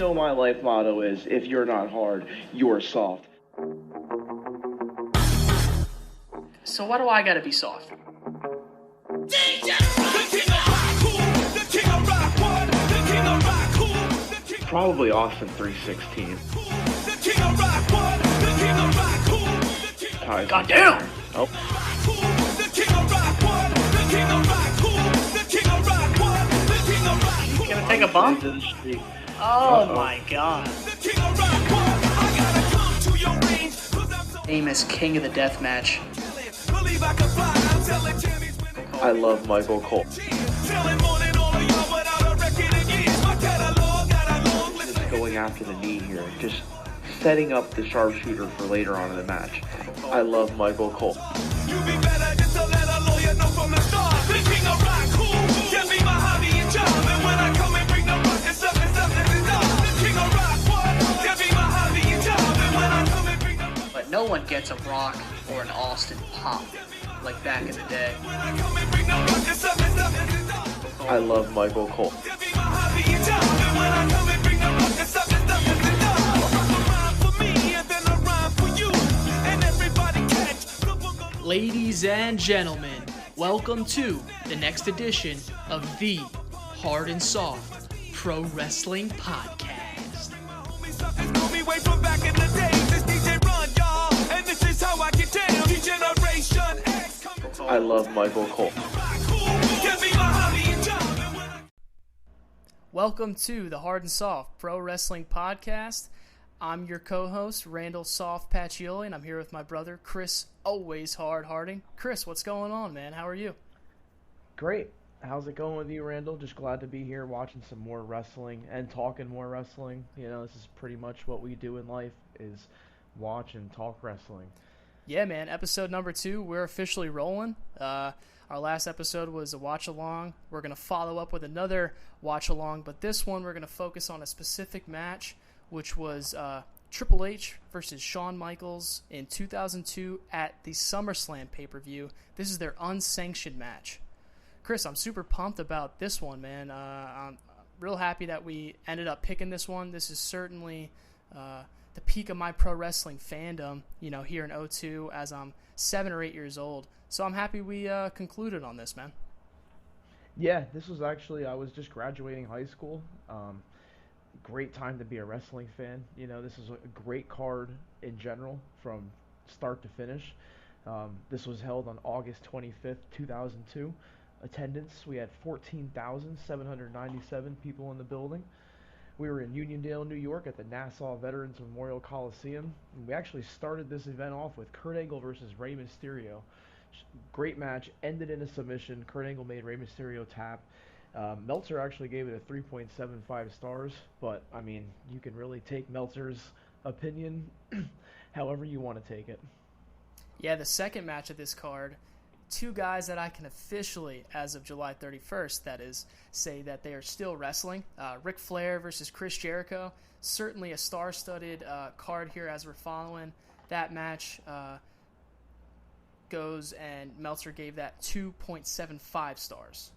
know my life motto is, if you're not hard, you're soft. So why do I gotta be soft? Probably Austin 316. God damn! Oh. He's gonna take a bump? Oh my god. Famous king of the death match. I love Michael Cole. Just going after the knee here, just setting up the sharpshooter for later on in the match. I love Michael Cole. But no one gets a Rock or an Austin pop like back in the day. I love Michael Cole. Ladies and gentlemen, welcome to the next edition of the Hard and Soft Pro Wrestling Podcast. I love Michael Cole. Welcome to the Hard and Soft Pro Wrestling Podcast. I'm your co-host, Randal Soft Pacioli, and I'm here with my brother, Chris Always Hard Harding. Chris, what's going on, man? How are you? Great. How's it going with you, Randall? Just glad to be here watching some more wrestling and talking more wrestling. You know, this is pretty much what we do in life, is watch and talk wrestling. Yeah, man. Episode number 2, we're officially rolling. Our last episode was a watch-along. We're going to follow up with another watch-along, but this one we're going to focus on a specific match, which was Triple H versus Shawn Michaels in 2002 at the Summerslam pay-per-view. This is their unsanctioned match. Chris, I'm super pumped about this one, man. I'm real happy that we ended up picking this one. This is certainly the peak of my pro wrestling fandom, you know, here in 2002 as I'm 7 or 8 years old. So I'm happy we concluded on this, man. Yeah, this was actually, I was just graduating high school. Great time to be a wrestling fan. You know, this is a great card in general from start to finish. This was held on August 25th, 2002. Attendance, we had 14,797 people in the building. We were in Uniondale, New York at the Nassau Veterans Memorial Coliseum. And we actually started this event off with Kurt Angle versus Rey Mysterio. Great match, ended in a submission. Kurt Angle made Rey Mysterio tap. Meltzer actually gave it a 3.75 stars, but I mean, you can really take Meltzer's opinion however you want to take it. Yeah, the second match of this card, two guys that I can officially, as of July 31st, that is, say that they are still wrestling. Ric Flair versus Chris Jericho. Certainly a star-studded card here as we're following. That match goes, and Meltzer gave that 2.75 stars.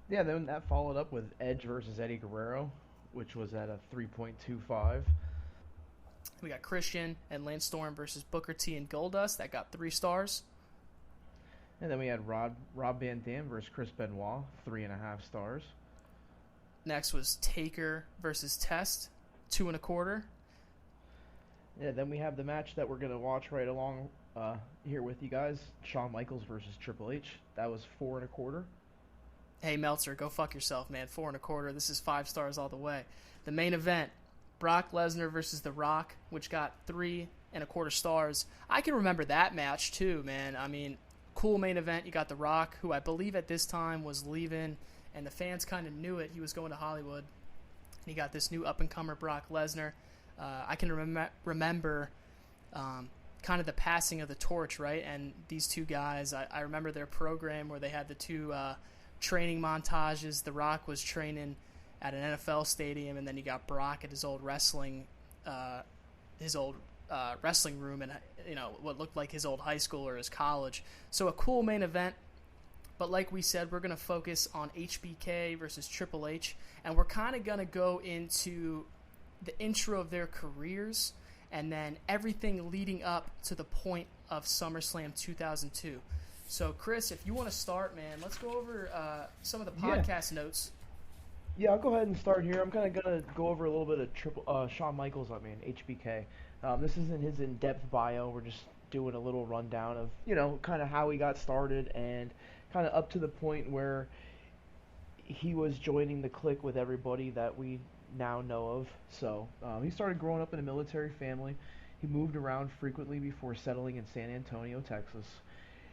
Yeah, then that followed up with Edge versus Eddie Guerrero, which was at a 3.25. We got Christian and Lance Storm versus Booker T and Goldust. That got 3 stars. And then we had Rob Van Dam versus Chris Benoit, 3.5 stars. Next was Taker versus Test, 2.25. Yeah, then we have the match that we're going to watch right along here with you guys, Shawn Michaels versus Triple H. That was 4.25. Hey, Meltzer, go fuck yourself, man. 4.25. This is 5 stars all the way. The main event, Brock Lesnar versus The Rock, which got 3.25 stars. I can remember that match, too, man. I mean, cool main event. You got The Rock, who I believe at this time was leaving, and the fans kind of knew it. He was going to Hollywood. And you got this new up-and-comer Brock Lesnar. I can remember kind of the passing of the torch, right? And these two guys, I remember their program where they had the two training montages. The Rock was training at an NFL stadium, and then you got Brock at his old wrestling room, and you know what looked like his old high school or his college. So a cool main event. But like we said, we're going to focus on HBK versus Triple H, and we're kind of going to go into the intro of their careers and then everything leading up to the point of SummerSlam 2002. So, Chris, if you want to start, man, let's go over some of the podcast notes. Yeah, I'll go ahead and start here. I'm kind of going to go over a little bit of Shawn Michaels, HBK. This isn't his in-depth bio. We're just doing a little rundown of, kind of how he got started and kind of up to the point where he was joining the clique with everybody that we now know of. So he started growing up in a military family. He moved around frequently before settling in San Antonio, Texas.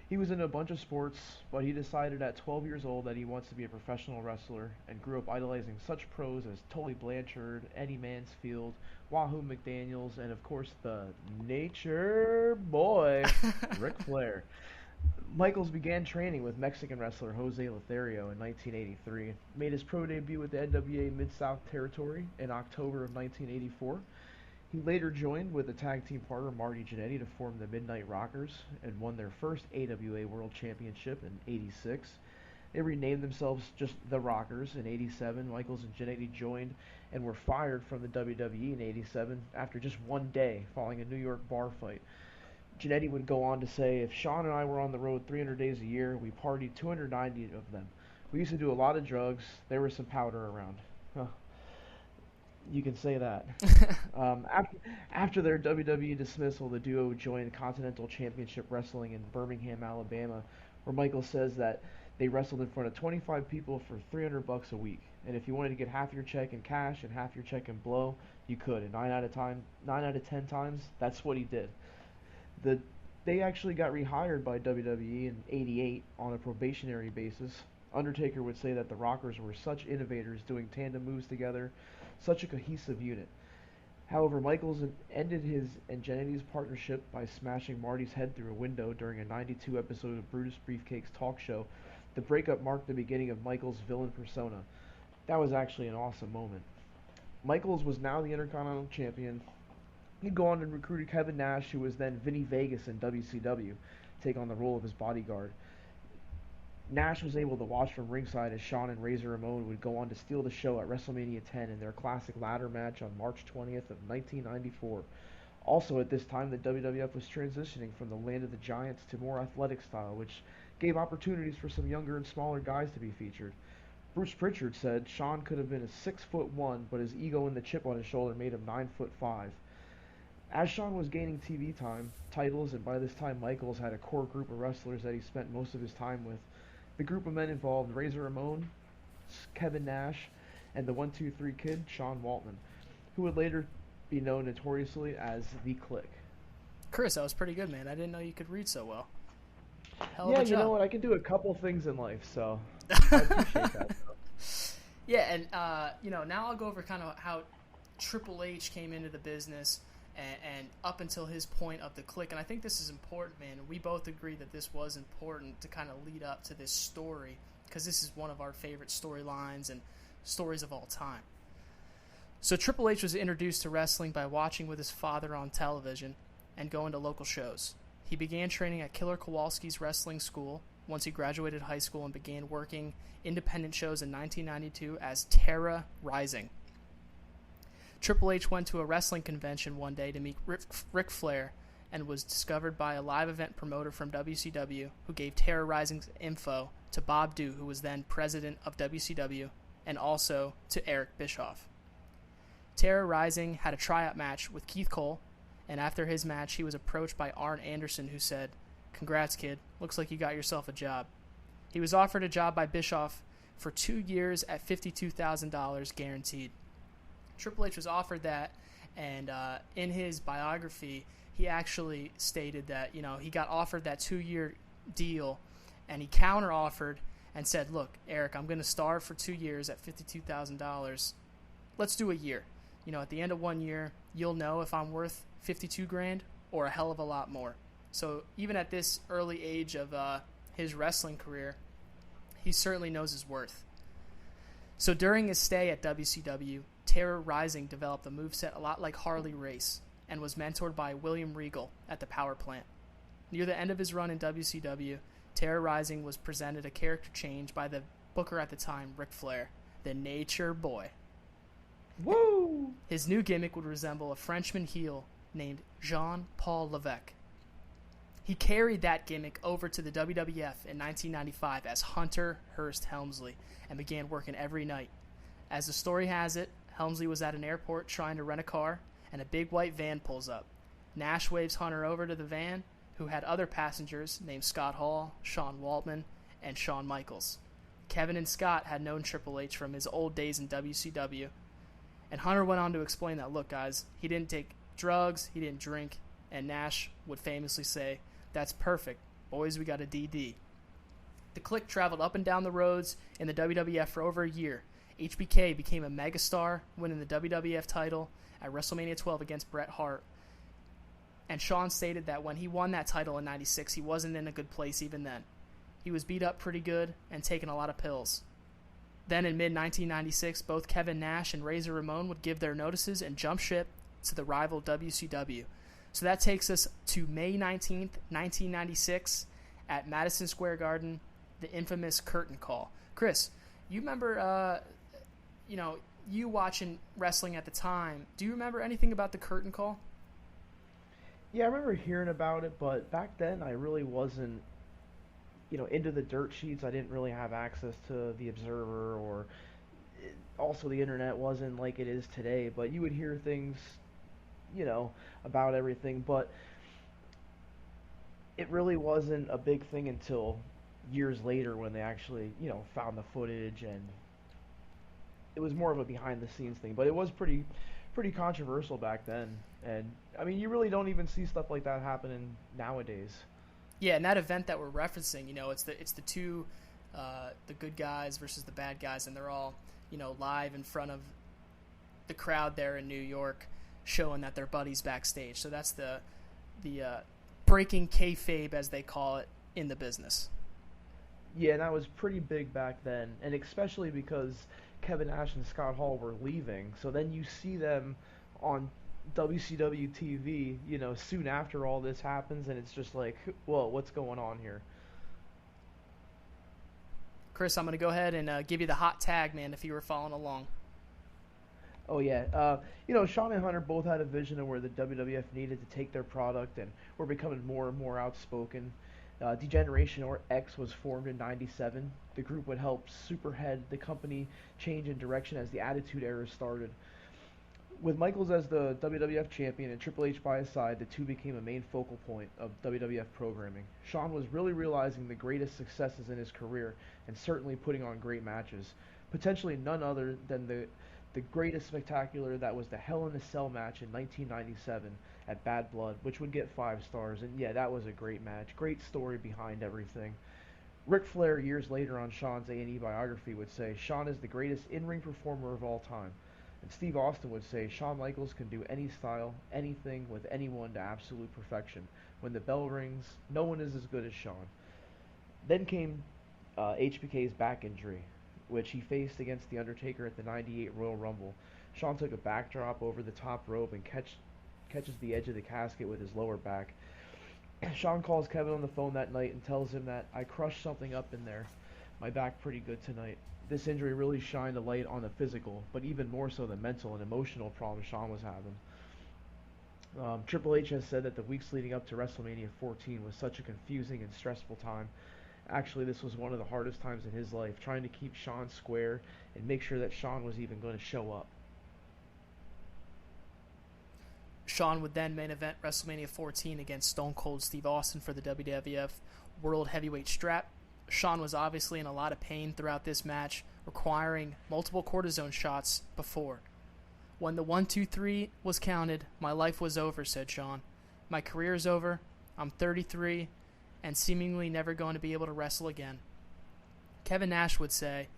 He was in a bunch of sports, but he decided at 12 years old that he wants to be a professional wrestler and grew up idolizing such pros as Tully Blanchard, Eddie Mansfield, Wahoo McDaniels, and of course the Nature Boy, Ric Flair. Michaels began training with Mexican wrestler Jose Lothario in 1983, made his pro debut with the NWA Mid-South Territory in October of 1984. He later joined with a tag team partner Marty Jannetty to form the Midnight Rockers and won their first AWA World Championship in '86. They renamed themselves just the Rockers in '87. Michaels and Jannetty joined and were fired from the WWE in '87 after just one day following a New York bar fight. Jannetty would go on to say, "If Shawn and I were on the road 300 days a year, we partied 290 of them. We used to do a lot of drugs. There was some powder around." Huh. You can say that. After their WWE dismissal, the duo joined Continental Championship Wrestling in Birmingham, Alabama, where Michael says that they wrestled in front of 25 people for $300 a week. And if you wanted to get half your check in cash and half your check in blow, you could. And 9 out of 10 times, that's what he did. They actually got rehired by WWE in '88 on a probationary basis. Undertaker would say that the Rockers were such innovators doing tandem moves together, such a cohesive unit. However, Michaels ended his and Jannetty's partnership by smashing Marty's head through a window during a '92 episode of Brutus Beefcake's talk show. The breakup marked the beginning of Michaels' villain persona. That was actually an awesome moment. Michaels was now the Intercontinental Champion. He'd go on and recruited Kevin Nash, who was then Vinny Vegas in WCW, take on the role of his bodyguard. Nash was able to watch from ringside as Shawn and Razor Ramon would go on to steal the show at WrestleMania 10 in their classic ladder match on March 20th of 1994. Also at this time, the WWF was transitioning from the land of the giants to more athletic style, which gave opportunities for some younger and smaller guys to be featured. Bruce Pritchard said Shawn could have been a 6'1", but his ego and the chip on his shoulder made him 9'5". As Shawn was gaining TV time, titles, and by this time Michaels had a core group of wrestlers that he spent most of his time with. The group of men involved Razor Ramon, Kevin Nash, and the 1-2-3 Kid, Sean Waltman, who would later be known notoriously as The Clique. Chris, that was pretty good, man. I didn't know you could read so well. Hell yeah, of a you job. know what? I can do a couple things in life, so I appreciate that. Yeah, and now I'll go over kind of how Triple H came into the business and up until his point of the Clique. And I think this is important, man. We both agree that this was important to kind of lead up to this story, because this is one of our favorite storylines and stories of all time. So Triple H was introduced to wrestling by watching with his father on television and going to local shows. He began training at Killer Kowalski's wrestling school once he graduated high school and began working independent shows in 1992 as Terra Rising. Triple H went to a wrestling convention one day to meet Ric Flair and was discovered by a live event promoter from WCW who gave Terra Rising's info to Bob Dew, who was then president of WCW, and also to Eric Bischoff. Terra Rising had a tryout match with Keith Cole, and after his match he was approached by Arn Anderson, who said, "Congrats, kid. Looks like you got yourself a job." He was offered a job by Bischoff for 2 years at $52,000 guaranteed. Triple H was offered that, and in his biography, he actually stated that, he got offered that 2-year deal, and he counter-offered and said, "Look, Eric, I'm going to starve for 2 years at $52,000. Let's do a year. At the end of 1 year, you'll know if I'm worth $52,000 or a hell of a lot more." So even at this early age of his wrestling career, he certainly knows his worth. So during his stay at WCW, Terra Rising developed a moveset a lot like Harley Race and was mentored by William Regal at the power plant. Near the end of his run in WCW, Terrorizing was presented a character change by the booker at the time, Ric Flair, the Nature Boy. Woo! His new gimmick would resemble a Frenchman heel named Jean-Paul Levesque. He carried that gimmick over to the WWF in 1995 as Hunter Hearst Helmsley and began working every night. As the story has it, Helmsley was at an airport trying to rent a car, and a big white van pulls up. Nash waves Hunter over to the van, who had other passengers named Scott Hall, Sean Waltman, and Shawn Michaels. Kevin and Scott had known Triple H from his old days in WCW, and Hunter went on to explain that, look guys, he didn't take drugs, he didn't drink, and Nash would famously say, "That's perfect. Boys, we got a DD." The Clique traveled up and down the roads in the WWF for over a year. HBK became a megastar, winning the WWF title at WrestleMania 12 against Bret Hart. And Shawn stated that when he won that title in 96, he wasn't in a good place even then. He was beat up pretty good and taking a lot of pills. Then in mid-1996, both Kevin Nash and Razor Ramon would give their notices and jump ship to the rival WCW. So that takes us to May 19th, 1996 at Madison Square Garden, the infamous curtain call. Chris, you remember, you watching wrestling at the time. Do you remember anything about the curtain call? Yeah, I remember hearing about it, but back then I really wasn't, into the dirt sheets. I didn't really have access to the Observer, or also the internet wasn't like it is today, but you would hear things, about everything, but it really wasn't a big thing until years later when they actually, found the footage, and it was more of a behind the scenes thing, but it was pretty controversial back then. And I mean, you really don't even see stuff like that happening nowadays. Yeah, and that event that we're referencing, it's the two the good guys versus the bad guys, and they're all, live in front of the crowd there in New York, showing that they're buddies backstage. So that's the breaking kayfabe, as they call it in the business. Yeah, and that was pretty big back then, and especially because Kevin Nash and Scott Hall were leaving. So then you see them on WCW TV, soon after all this happens, and it's just like, whoa, what's going on here? Chris, I'm going to go ahead and give you the hot tag, man, if you were following along. Oh, yeah. Shawn and Hunter both had a vision of where the WWF needed to take their product, and were becoming more and more outspoken. Degeneration or X was formed in 97. The group would help superhead the company change in direction as the Attitude Era started. With Michaels as the WWF champion and Triple H by his side, the two became a main focal point of WWF programming. Shawn was really realizing the greatest successes in his career, and certainly putting on great matches. Potentially none other than the greatest spectacular that was the Hell in a Cell match in 1997 at Bad Blood, which would get 5 stars, and yeah, that was a great match. Great story behind everything. Ric Flair, years later on Shawn's A&E biography, would say, "Shawn is the greatest in-ring performer of all time." And Steve Austin would say, "Shawn Michaels can do any style, anything, with anyone to absolute perfection. When the bell rings, no one is as good as Shawn." Then came HBK's back injury, which he faced against The Undertaker at the 98 Royal Rumble. Shawn took a backdrop over the top rope and catches the edge of the casket with his lower back. Shawn calls Kevin on the phone that night and tells him that, "I crushed something up in there. My back pretty good tonight." This injury really shined a light on the physical, but even more so the mental and emotional problems Shawn was having. Triple H has said that the weeks leading up to WrestleMania 14 was such a confusing and stressful time. Actually, this was one of the hardest times in his life, trying to keep Shawn square and make sure that Shawn was even going to show up. Shawn would then main event WrestleMania 14 against Stone Cold Steve Austin for the WWF World Heavyweight strap. Shawn was obviously in a lot of pain throughout this match, requiring multiple cortisone shots before. "When the 1, 2, 3 was counted, my life was over," said Shawn. "My career is over. I'm 33 and seemingly never going to be able to wrestle again." Kevin Nash would say,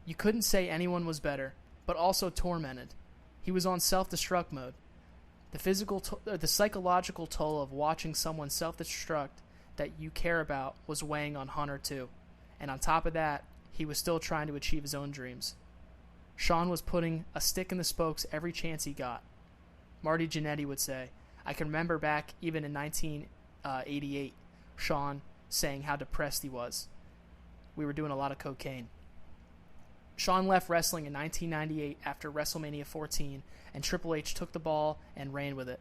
"You couldn't say anyone was better, but also tormented. He was on self-destruct mode. The psychological toll of watching someone self-destruct that you care about was weighing on Hunter too. And on top of that, he was still trying to achieve his own dreams. Shawn was putting a stick in the spokes every chance he got." Marty Jannetty would say, "I can remember back even in 1988, Shawn, saying how depressed he was. We were doing a lot of cocaine. Shawn left wrestling in 1998 after WrestleMania 14, and Triple H took the ball and ran with it.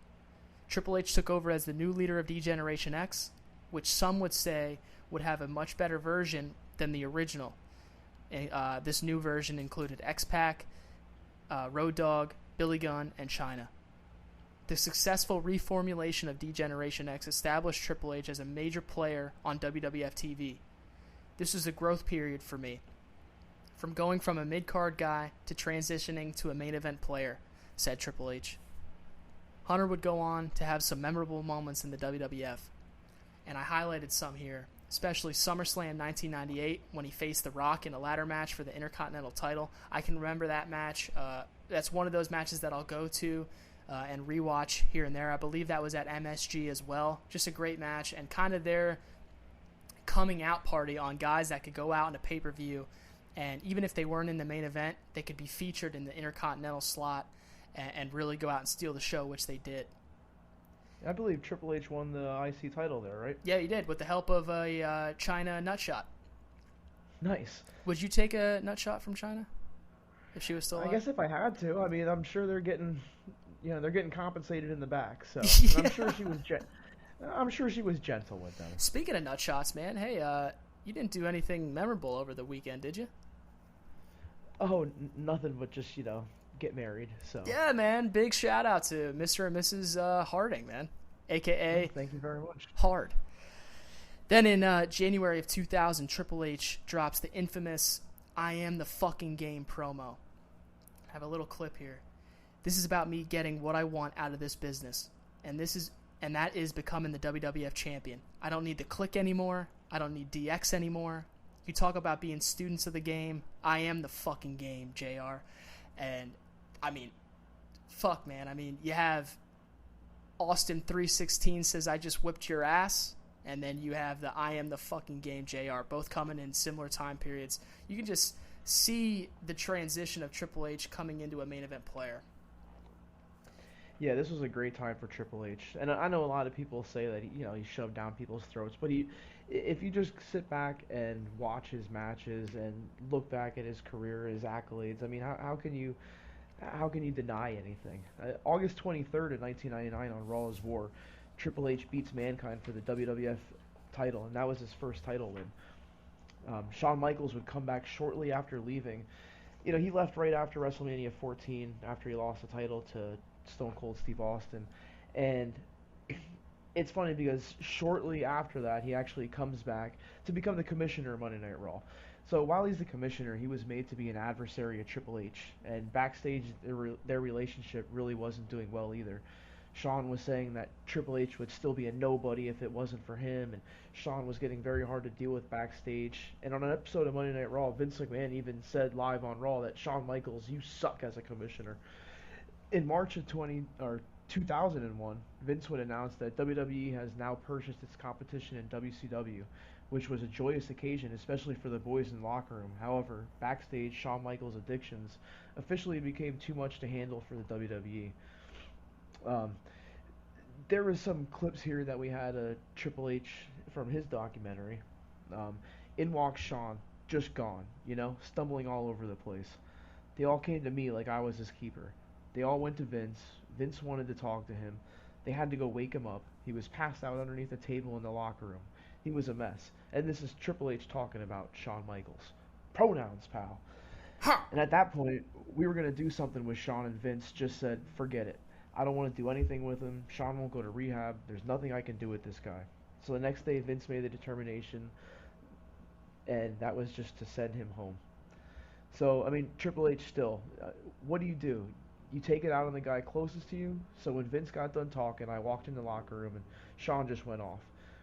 Triple H took over as the new leader of D-Generation X, which some would say would have a much better version than the original. This new version included X-Pac, Road Dogg, Billy Gunn, and Chyna. The successful reformulation of D-Generation X established Triple H as a major player on WWF TV. This was a growth period for me, from going from a mid-card guy to transitioning to a main event player, said Triple H. Hunter would go on to have some memorable moments in the WWF, and I highlighted some here, especially SummerSlam 1998 when he faced The Rock in a ladder match for the Intercontinental title. I can remember that match. That's one of those matches that I'll go to and rewatch here and there. I believe that was at MSG as well. Just a great match, and kind of their coming out party on guys that could go out in a pay-per-view, and even if they weren't in the main event, they could be featured in the Intercontinental slot and really go out and steal the show, which they did. I believe Triple H won the IC title there, right? Yeah, he did, with the help of a Chyna nutshot. Nice. Would you take a nutshot from Chyna if she was still alive? I guess if I had to. I mean, I'm sure they're getting compensated in the back. So Yeah. I'm sure she was gentle with them. Speaking of nutshots, man, hey, you didn't do anything memorable over the weekend, did you? Oh, nothing but just get married. So Yeah, man. Big shout out to Mr. and Mrs. Harding, man, aka thank you very much. Hard. Then in January of 2000, Triple H drops the infamous "I am the fucking game" promo. I have a little clip here. This is about me getting what I want out of this business, and that is becoming the WWF champion. I don't need the Click anymore. I don't need DX anymore. You talk about being students of the game. I am the fucking game, JR. And I mean, fuck, man. I mean, you have Austin 316 says, "I just whipped your ass." And then you have the "I am the fucking game," JR, both coming in similar time periods. You can just see the transition of Triple H coming into a main event player. Yeah, this was a great time for Triple H. And I know a lot of people say that he shoved down people's throats, but if you just sit back and watch his matches and look back at his career, his accolades, I mean, how can you deny anything? August 23rd of 1999 on Raw is War, Triple H beats Mankind for the WWF title, and that was his first title win. Shawn Michaels would come back shortly after leaving. He left right after WrestleMania 14, after he lost the title to Stone Cold Steve Austin, and it's funny because shortly after that he actually comes back to become the commissioner of Monday Night Raw. So while he's the commissioner, he was made to be an adversary of Triple H, and backstage their relationship really wasn't doing well either. Shawn was saying that Triple H would still be a nobody if it wasn't for him, and Shawn was getting very hard to deal with backstage. And on an episode of Monday Night Raw, Vince McMahon even said live on Raw that Shawn Michaels, you suck as a commissioner. In March of 2001, Vince would announce that WWE has now purchased its competition in WCW, which was a joyous occasion, especially for the boys in the locker room. However, backstage, Shawn Michaels' addictions officially became too much to handle for the WWE. There was some clips here that we had Triple H from his documentary. In walks Shawn, just gone, stumbling all over the place. They all came to me like I was his keeper. They all went to Vince. Vince wanted to talk to him. They had to go wake him up. He was passed out underneath a table in the locker room. He was a mess. And this is Triple H talking about Shawn Michaels. Pronouns, pal. Ha! And at that point, we were going to do something with Shawn, and Vince just said, forget it. I don't want to do anything with him. Shawn won't go to rehab. There's nothing I can do with this guy. So the next day, Vince made the determination, and that was just to send him home. So, I mean, Triple H still, what do? You take it out on the guy closest to you. So when Vince got done talking, I walked in the locker room, and Shawn just went off.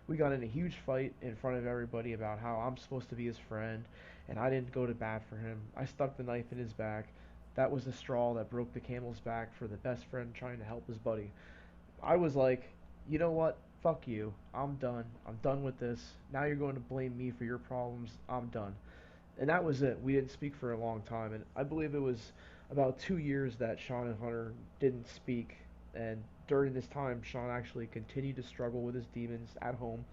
We got in a huge fight in front of everybody about how I'm supposed to be his friend, and I didn't go to bat for him. I stuck the knife in his back. That was the straw that broke the camel's back for the best friend trying to help his buddy. I was like, you know what? Fuck you. I'm done. I'm done with this. Now you're going to blame me for your problems. I'm done. And that was it. We didn't speak for a long time, and I believe it was about 2 years that Shawn and Hunter didn't speak, and during this time, Shawn actually continued to struggle with his demons at home,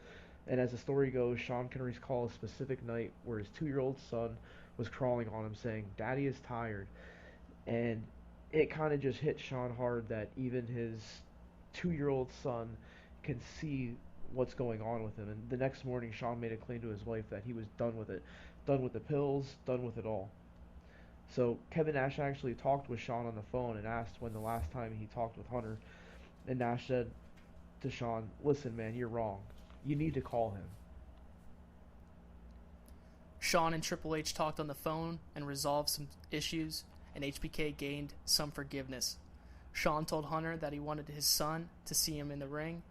And as the story goes, Sean can recall a specific night where his 2-year-old son was crawling on him saying, "Daddy is tired." And it kind of just hit Sean hard that even his 2-year-old son can see what's going on with him. And the next morning, Sean made a claim to his wife that he was done with it, done with the pills, done with it all. So Kevin Nash actually talked with Sean on the phone and asked when the last time he talked with Hunter. And Nash said to Sean, "Listen, man, you're wrong. You need to call him." Sean and Triple H talked on the phone and resolved some issues, and HBK gained some forgiveness. Sean told Hunter that he wanted his son to see him in the ring,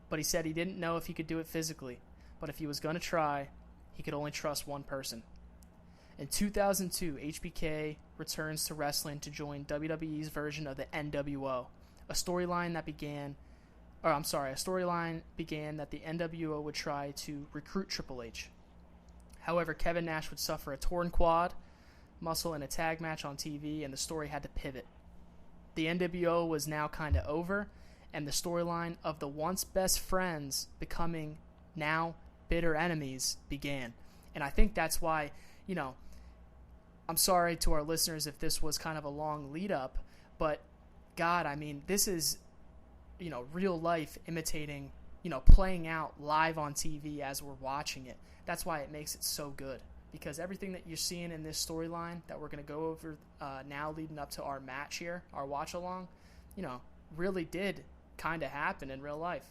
but he said he didn't know if he could do it physically, but if he was going to try, he could only trust one person. In 2002, HBK returns to wrestling to join WWE's version of the NWO, a storyline began that the NWO would try to recruit Triple H. However, Kevin Nash would suffer a torn quad muscle in a tag match on TV, and the story had to pivot. The NWO was now kind of over, and the storyline of the once best friends becoming now bitter enemies began. And I think that's why, I'm sorry to our listeners if this was kind of a long lead up, but God, I mean, this is, real life imitating, playing out live on TV as we're watching it. That's why it makes it so good, because everything that you're seeing in this storyline that we're going to go over now leading up to our match here, our watch along, really did kind of happen in real life.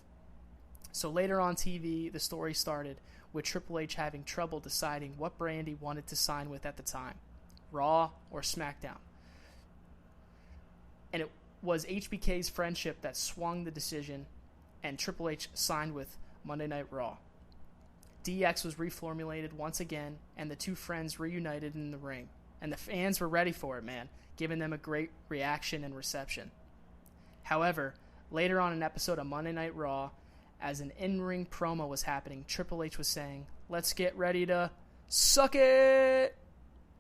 So later on TV, the story started with Triple H having trouble deciding what brand he wanted to sign with at the time, Raw or SmackDown. And it was HBK's friendship that swung the decision, and Triple H signed with Monday Night Raw. DX was reformulated once again, and the two friends reunited in the ring. And the fans were ready for it, man, giving them a great reaction and reception. However, later on in an episode of Monday Night Raw, as an in-ring promo was happening, Triple H was saying, "Let's get ready to suck it!"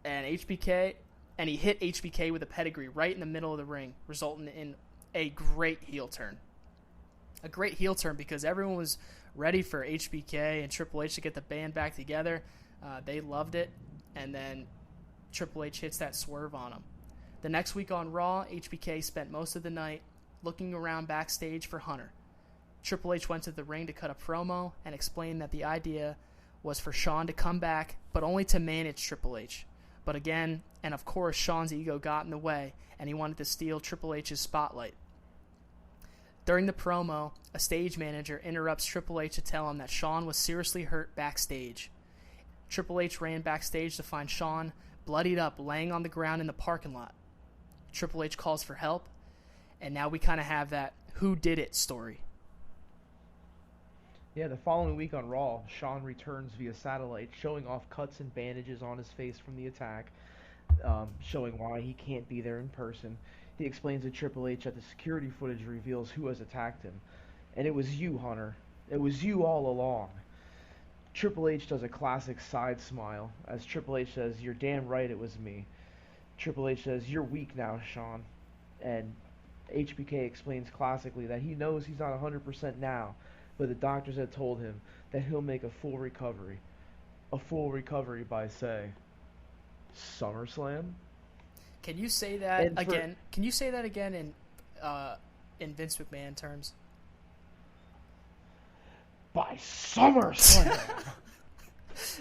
And he hit HBK with a pedigree right in the middle of the ring, resulting in a great heel turn. A great heel turn because everyone was ready for HBK and Triple H to get the band back together. They loved it, and then Triple H hits that swerve on him. The next week on Raw, HBK spent most of the night looking around backstage for Hunter. Triple H went to the ring to cut a promo and explained that the idea was for Sean to come back, but only to manage Triple H. But again, and of course, Sean's ego got in the way, and he wanted to steal Triple H's spotlight. During the promo, a stage manager interrupts Triple H to tell him that Sean was seriously hurt backstage. Triple H ran backstage to find Sean bloodied up, laying on the ground in the parking lot. Triple H calls for help, and now we kind of have that who did it story. Yeah, the following week on Raw, Sean returns via satellite, showing off cuts and bandages on his face from the attack, showing why he can't be there in person. He explains to Triple H that the security footage reveals who has attacked him. And it was you, Hunter. It was you all along. Triple H does a classic side smile, as Triple H says, "You're damn right it was me." Triple H says, "You're weak now, Sean." And HBK explains classically that he knows he's not 100% now, but the doctors had told him that he'll make a full recovery. A full recovery by, say, SummerSlam? Can you say that again? Can you say that again in Vince McMahon terms? By SummerSlam!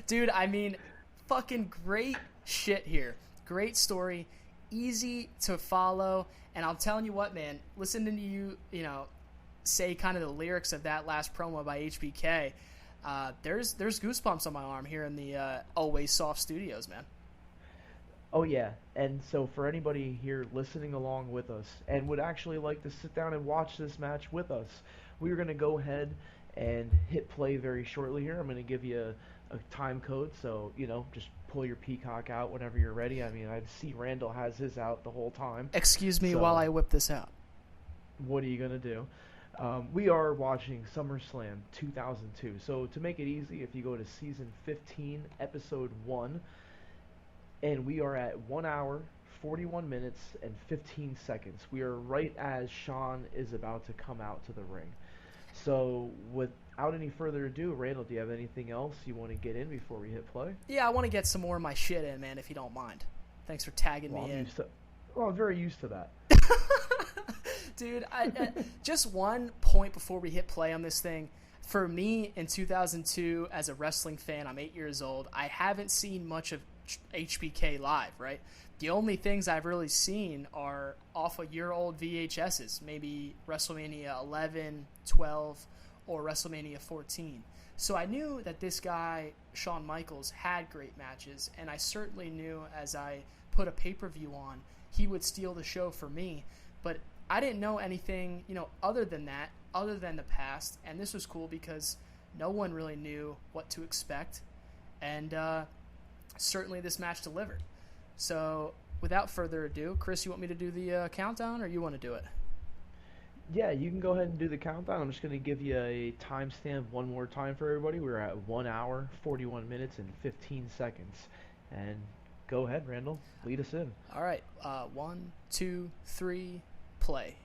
Dude, I mean, fucking great shit here. Great story. Easy to follow. And I'm telling you what, man, listening to you, say kind of the lyrics of that last promo by HBK, there's goosebumps on my arm here in the Always Soft Studios, man. Oh yeah, and so for anybody here listening along with us and would actually like to sit down and watch this match with us, we're going to go ahead and hit play very shortly here. I'm going to give you a time code, so, just pull your Peacock out whenever you're ready. I mean, I see Randal has his out the whole time. Excuse me while I whip this out. What are you going to do? We are watching SummerSlam 2002. So to make it easy, if you go to Season 15, Episode 1, and we are at 1 hour, 41 minutes, and 15 seconds. We are right as Sean is about to come out to the ring. So without any further ado, Randall, do you have anything else you want to get in before we hit play? Yeah, I want to get some more of my shit in, man, if you don't mind. Thanks for tagging me in. I'm very used to that. Dude, just one point before we hit play on this thing. For me, in 2002, as a wrestling fan, I'm 8 years old. I haven't seen much of HBK live, right? The only things I've really seen are off of year-old VHSs, maybe WrestleMania 11, 12, or WrestleMania 14. So I knew that this guy, Shawn Michaels, had great matches, and I certainly knew as I put a pay-per-view on, he would steal the show for me. But I didn't know anything, other than that, other than the past, and this was cool because no one really knew what to expect, and certainly this match delivered. So, without further ado, Chris, you want me to do the countdown, or you want to do it? Yeah, you can go ahead and do the countdown. I'm just going to give you a timestamp one more time for everybody. We're at 1 hour, 41 minutes, and 15 seconds. And go ahead, Randall. Lead us in. All right. 1, 2, 3, play.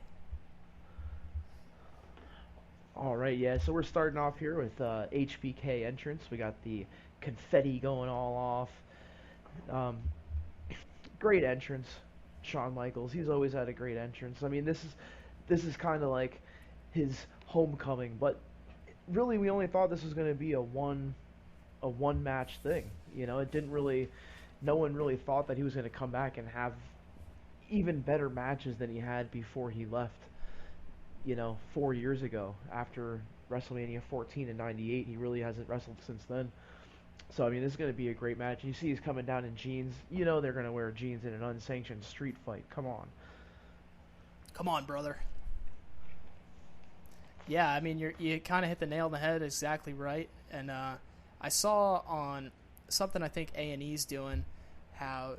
All right, yeah. So we're starting off here with HBK entrance. We got the confetti going all off. Great entrance, Shawn Michaels. He's always had a great entrance. I mean, this is kind of like his homecoming, but really we only thought this was going to be a one match thing. It didn't really, no one really thought that he was going to come back and have even better matches than he had before he left, 4 years ago. After WrestleMania 14 in '98, he really hasn't wrestled since then. So, I mean, this is going to be a great match. You see he's coming down in jeans. They're going to wear jeans in an unsanctioned street fight. Come on. Come on, brother. Yeah, I mean, you kind of hit the nail on the head, exactly right. And I saw on something I think A&E's doing how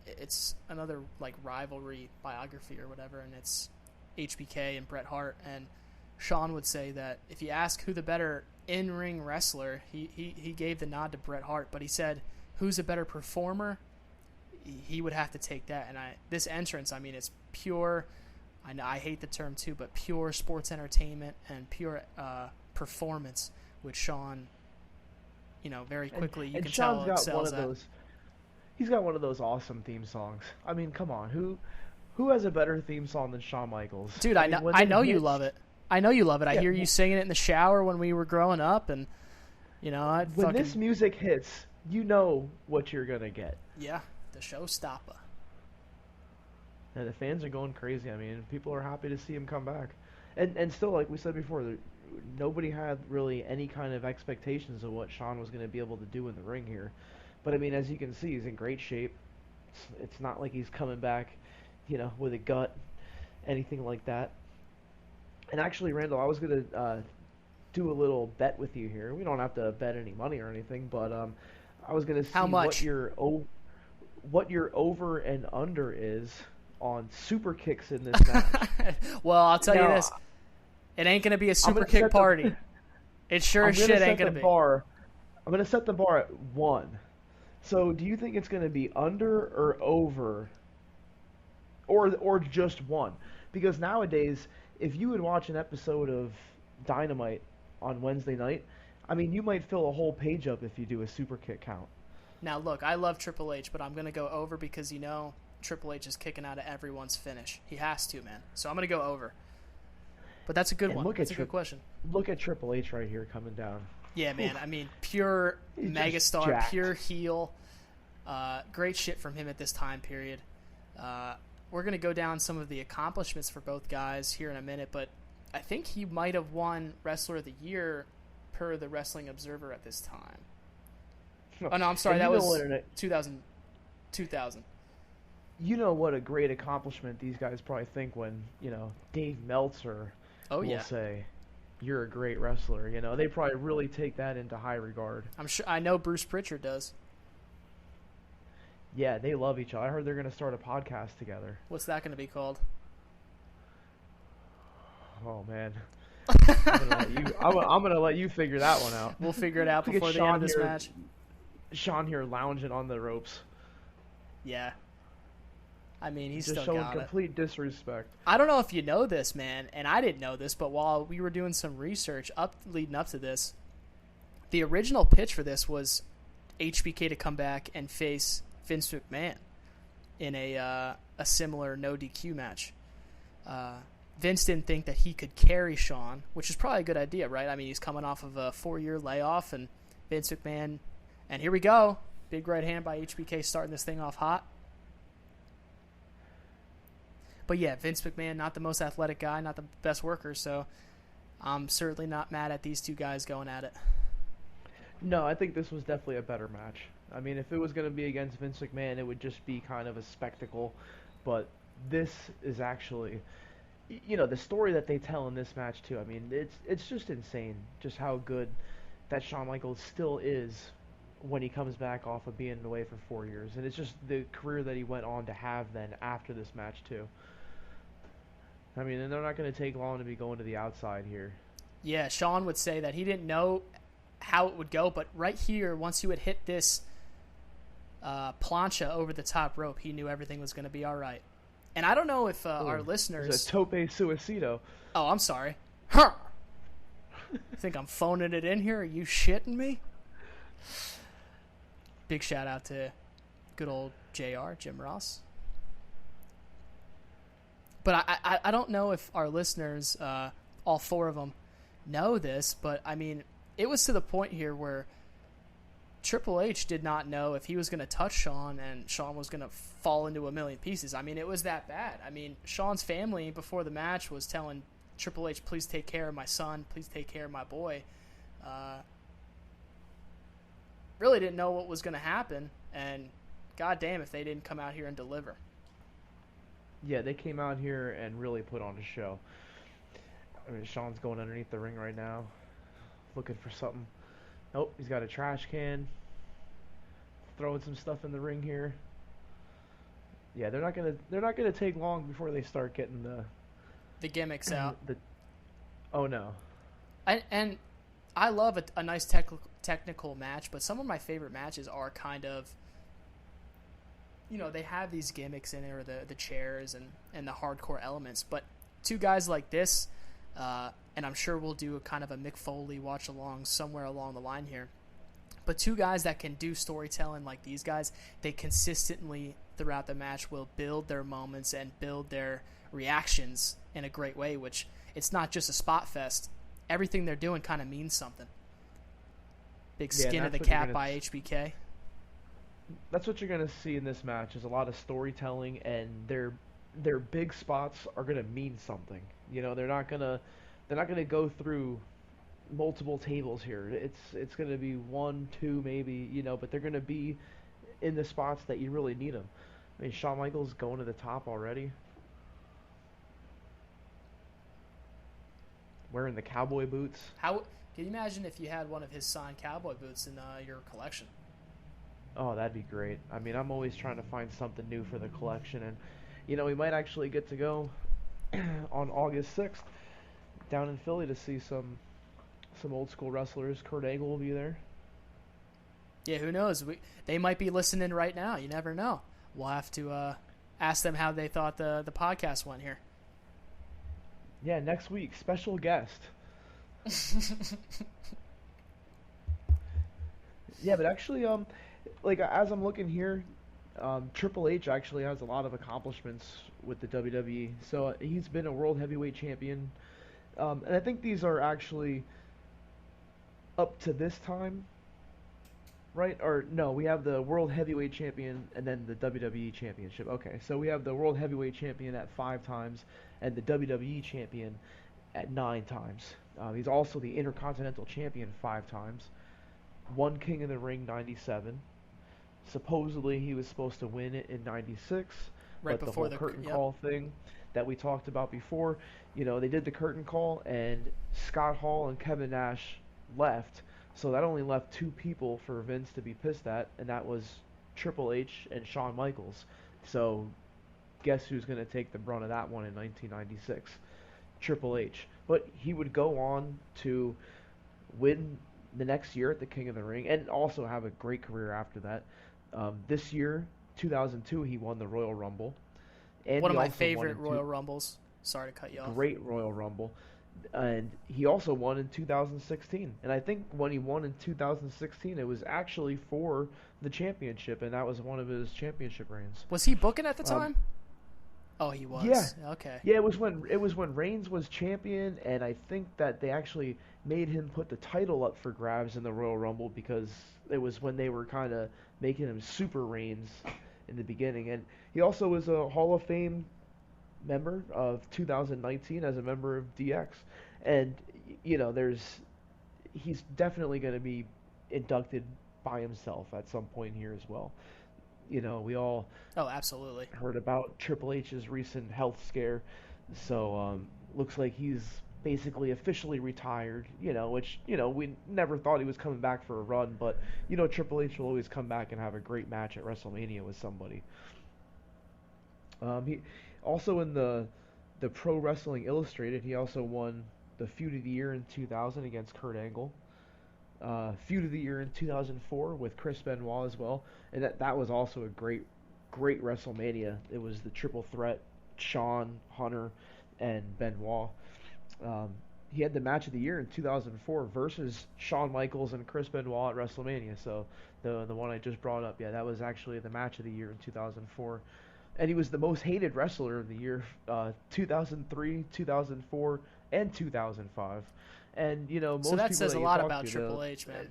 it's another like rivalry biography or whatever, and it's HBK and Bret Hart. And Shawn would say that if you ask who the better in-ring wrestler, he gave the nod to Bret Hart, but he said who's a better performer, he would have to take that. And this entrance, I mean, it's pure. I know I hate the term too, but pure sports entertainment and pure performance, which Shawn, very quickly you can Shawn's tell excels at. He's got one of those awesome theme songs. I mean, come on, who has a better theme song than Shawn Michaels? Dude, I know you love it. I know you love it. I hear you singing it in the shower when we were growing up, and when this music hits, you know what you're gonna get. Yeah, the showstopper. And the fans are going crazy. I mean, people are happy to see him come back. And still, like we said before, nobody had really any kind of expectations of what Shawn was going to be able to do in the ring here. But, I mean, as you can see, he's in great shape. It's not like he's coming back, with a gut, anything like that. And actually, Randall, I was going to do a little bet with you here. We don't have to bet any money or anything, but I was going to see how much? what your over and under is on super kicks in this match. Well, I'll tell you this. It ain't going to be a super kick party. It sure as shit ain't going to be. I'm going to set the bar at 1. So do you think it's going to be under or over or just 1? Because nowadays, if you would watch an episode of Dynamite on Wednesday night, I mean, you might fill a whole page up if you do a super kick count. Now, look, I love Triple H, but I'm going to go over because Triple H is kicking out of everyone's finish. He has to, man. So I'm going to go over. But that's a good one. That's a good question. Look at Triple H right here coming down. Yeah, man. I mean, pure megastar, pure heel. Great shit from him at this time period. We're going to go down some of the accomplishments for both guys here in a minute, but I think he might have won Wrestler of the Year per the Wrestling Observer at this time. Oh, no, I'm sorry. That was 2000. You know what a great accomplishment these guys probably think when, Dave Meltzer will say, you're a great wrestler. They probably really take that into high regard. I know Bruce Pritchard does. Yeah, they love each other. I heard they're going to start a podcast together. What's that going to be called? Oh, man. I'm going to let you figure that one out. We'll figure it out before the end of this match. Shawn here lounging on the ropes. Yeah. I mean, he's Just still showing got it. complete disrespect. I don't know if you know this, man, and I didn't know this, but while we were doing some research leading up to this, the original pitch for this was HBK to come back and face Vince McMahon in a similar no DQ match. Vince didn't think that he could carry Shawn, which is probably a good idea, right? I mean, he's coming off of a 4-year layoff, and Vince McMahon, and here we go, big right hand by HBK starting this thing off hot. But yeah, Vince McMahon, not the most athletic guy, not the best worker, so I'm certainly not mad at these two guys going at it. No, I think this was definitely a better match. I mean, if it was going to be against Vince McMahon, it would just be kind of a spectacle. But this is actually, the story that they tell in this match too. I mean, it's just insane, just how good that Shawn Michaels still is when he comes back off of being away for 4 years, and it's just the career that he went on to have then after this match too. I mean, and they're not going to take long to be going to the outside here. Yeah, Shawn would say that he didn't know how it would go, but right here, once you had hit this plancha over the top rope, he knew everything was going to be all right. And I don't know if our listeners... It's a tope suicido. Oh, I'm sorry. Huh. Think I'm phoning it in here? Are you shitting me? Big shout out to good old JR, Jim Ross. But I don't know if our listeners, all 4 of them, know this, but I mean, it was to the point here where Triple H did not know if he was going to touch Shawn and Shawn was going to fall into a million pieces. I mean, it was that bad. I mean, Shawn's family before the match was telling Triple H, please take care of my son, please take care of my boy. Really didn't know what was going to happen, and goddamn if they didn't come out here and deliver. Yeah, they came out here and really put on a show. I mean, Shawn's going underneath the ring right now, looking for something. Nope, he's got a trash can, throwing some stuff in the ring here. Yeah, they're not gonna take long before they start getting the gimmicks out. Oh no. And I love a nice technical match, but some of my favorite matches are kind of, they have these gimmicks in there, the chairs and the hardcore elements. But two guys like this, and I'm sure we'll do a kind of a Mick Foley watch along somewhere along the line here. But two guys that can do storytelling like these guys, they consistently throughout the match will build their moments and build their reactions in a great way, which it's not just a spot fest. Everything they're doing kind of means something. Big skin of the cat by HBK. That's what you're going to see in this match, is a lot of storytelling, and their big spots are going to mean something. They're not going to go through multiple tables here. It's going to be 1, 2 maybe, but they're going to be in the spots that you really need them. I mean, Shawn Michaels going to the top already. Wearing the cowboy boots. How can you imagine if you had one of his signed cowboy boots in your collection? Oh, that'd be great. I mean, I'm always trying to find something new for the collection, and we might actually get to go on August 6th down in Philly to see some old school wrestlers. Kurt Angle will be there. Yeah, who knows? They might be listening right now. You never know. We'll have to ask them how they thought the podcast went here. Yeah, next week, special guest. Yeah, but actually, as I'm looking here, Triple H actually has a lot of accomplishments with the WWE. So he's been a World Heavyweight Champion, and I think these are actually up to this time, right? Or no, we have the World Heavyweight Champion and then the WWE Championship. Okay, so we have the World Heavyweight Champion at 5 times and the WWE Champion at 9 times. He's also the Intercontinental Champion 5 times. Won King of the Ring 97. Supposedly he was supposed to win it in 96, right but before the whole curtain call thing that we talked about before, they did the curtain call and Scott Hall and Kevin Nash left, so that only left 2 people for Vince to be pissed at, and that was Triple H and Shawn Michaels. So guess who's going to take the brunt of that one in 1996? Triple H. But he would go on to win the next year at the King of the Ring and also have a great career after that. This year, 2002, he won the Royal Rumble. and One he of my also won favorite in Royal Rumbles. Sorry to cut you off. great Royal Rumble, and he also won in 2016. And I think when he won in 2016, it was actually for the championship, and that was one of his championship reigns. Was he booking at the Um, time? Oh, he was. yeah, Okay. yeah, it was when Reigns was champion, and I think that they actually made him put the title up for grabs in the Royal Rumble because it was when they were kind of making him Super Reigns in the beginning. And he also was a Hall of Fame member of 2019 as a member of DX. And he's definitely going to be inducted by himself at some point here as well. We all Oh, absolutely. heard about Triple H's recent health scare, so looks like he's basically officially retired. Which we never thought he was coming back for a run, but Triple H will always come back and have a great match at WrestleMania with somebody. He also in the Pro Wrestling Illustrated, he also won the Feud of the Year in 2000 against Kurt Angle. Feud of the Year in 2004 with Chris Benoit as well, and that was also a great WrestleMania. It was the triple threat: Shawn, Hunter, and Benoit. He had the match of the year in 2004 versus Shawn Michaels and Chris Benoit at WrestleMania. So the one I just brought up, yeah, that was actually the match of the year in 2004. And he was the most hated wrestler of the year, 2003, 2004, and 2005. And most So that people says that a you lot talk about to, Triple H, man.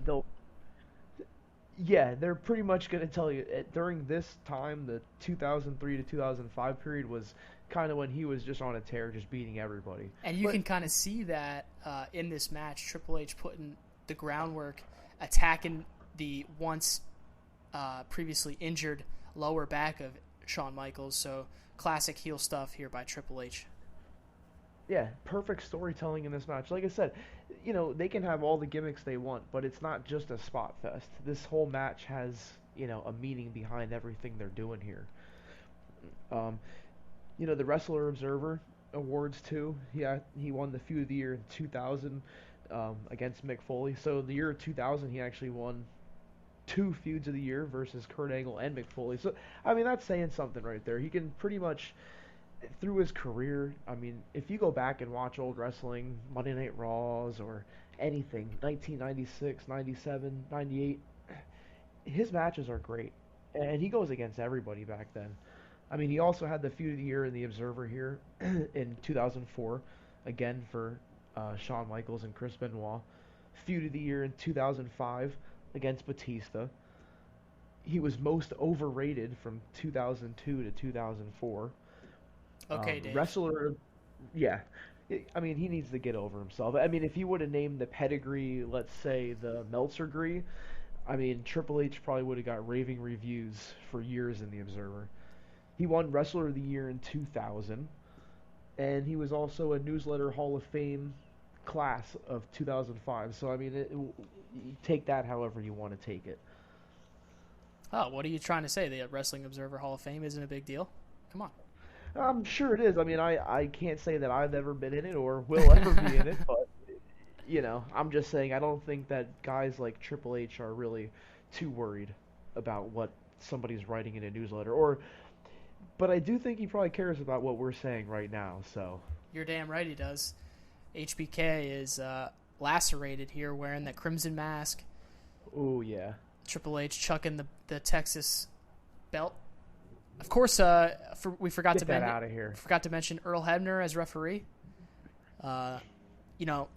they're pretty much going to tell you during this time, the 2003 to 2005 period was kind of when he was just on a tear, just beating everybody. And you can kind of see that in this match, Triple H putting the groundwork, attacking the once previously injured lower back of Shawn Michaels. So classic heel stuff here by Triple H. Yeah, perfect storytelling in this match. Like I said, they can have all the gimmicks they want, but it's not just a spot fest. This whole match has, a meaning behind everything they're doing here. The Wrestler Observer Awards too. He won the Feud of the Year in 2000 against Mick Foley. So the year of 2000, he actually won 2 Feuds of the Year versus Kurt Angle and Mick Foley. So I mean, that's saying something right there. He can pretty much, through his career, I mean, if you go back and watch old wrestling, Monday Night Raws or anything, 1996, 97, 98, his matches are great. And he goes against everybody back then. I mean, he also had the Feud of the Year in the Observer here in 2004, again for Shawn Michaels and Chris Benoit. Feud of the Year in 2005 against Batista. He was most overrated from 2002 to 2004. Okay, Dave. Wrestler, yeah. I mean, he needs to get over himself. I mean, if he would have named the pedigree, let's say the Meltzer degree, I mean, Triple H probably would have got raving reviews for years in the Observer. He won Wrestler of the Year in 2000, and he was also a Newsletter Hall of Fame class of 2005. So, I mean, you take that however you want to take it. Oh, what are you trying to say? The Wrestling Observer Hall of Fame isn't a big deal? Come on. I'm sure it is. I mean, I can't say that I've ever been in it or will ever be in it, but, I'm just saying I don't think that guys like Triple H are really too worried about what somebody's writing in a newsletter. But I do think he probably cares about what we're saying right now, so. You're damn right he does. HBK is lacerated here wearing that crimson mask. Oh, yeah. Triple H chucking the Texas belt. Of course, we forgot Get to that out of here. Forgot to mention Earl Hebner as referee.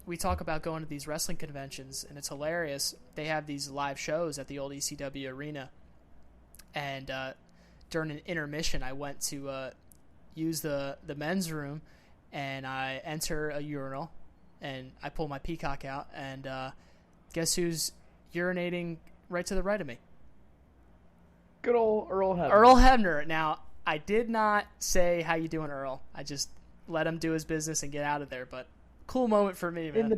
We talk about going to these wrestling conventions, and it's hilarious. They have these live shows at the old ECW arena, and during an intermission, I went to use the men's room, and I enter a urinal, and I pull my peacock out, and guess who's urinating right to the right of me? Good old Earl Hebner. Earl Hebner. Now, I did not say, how you doing, Earl? I just let him do his business and get out of there, but cool moment for me, man.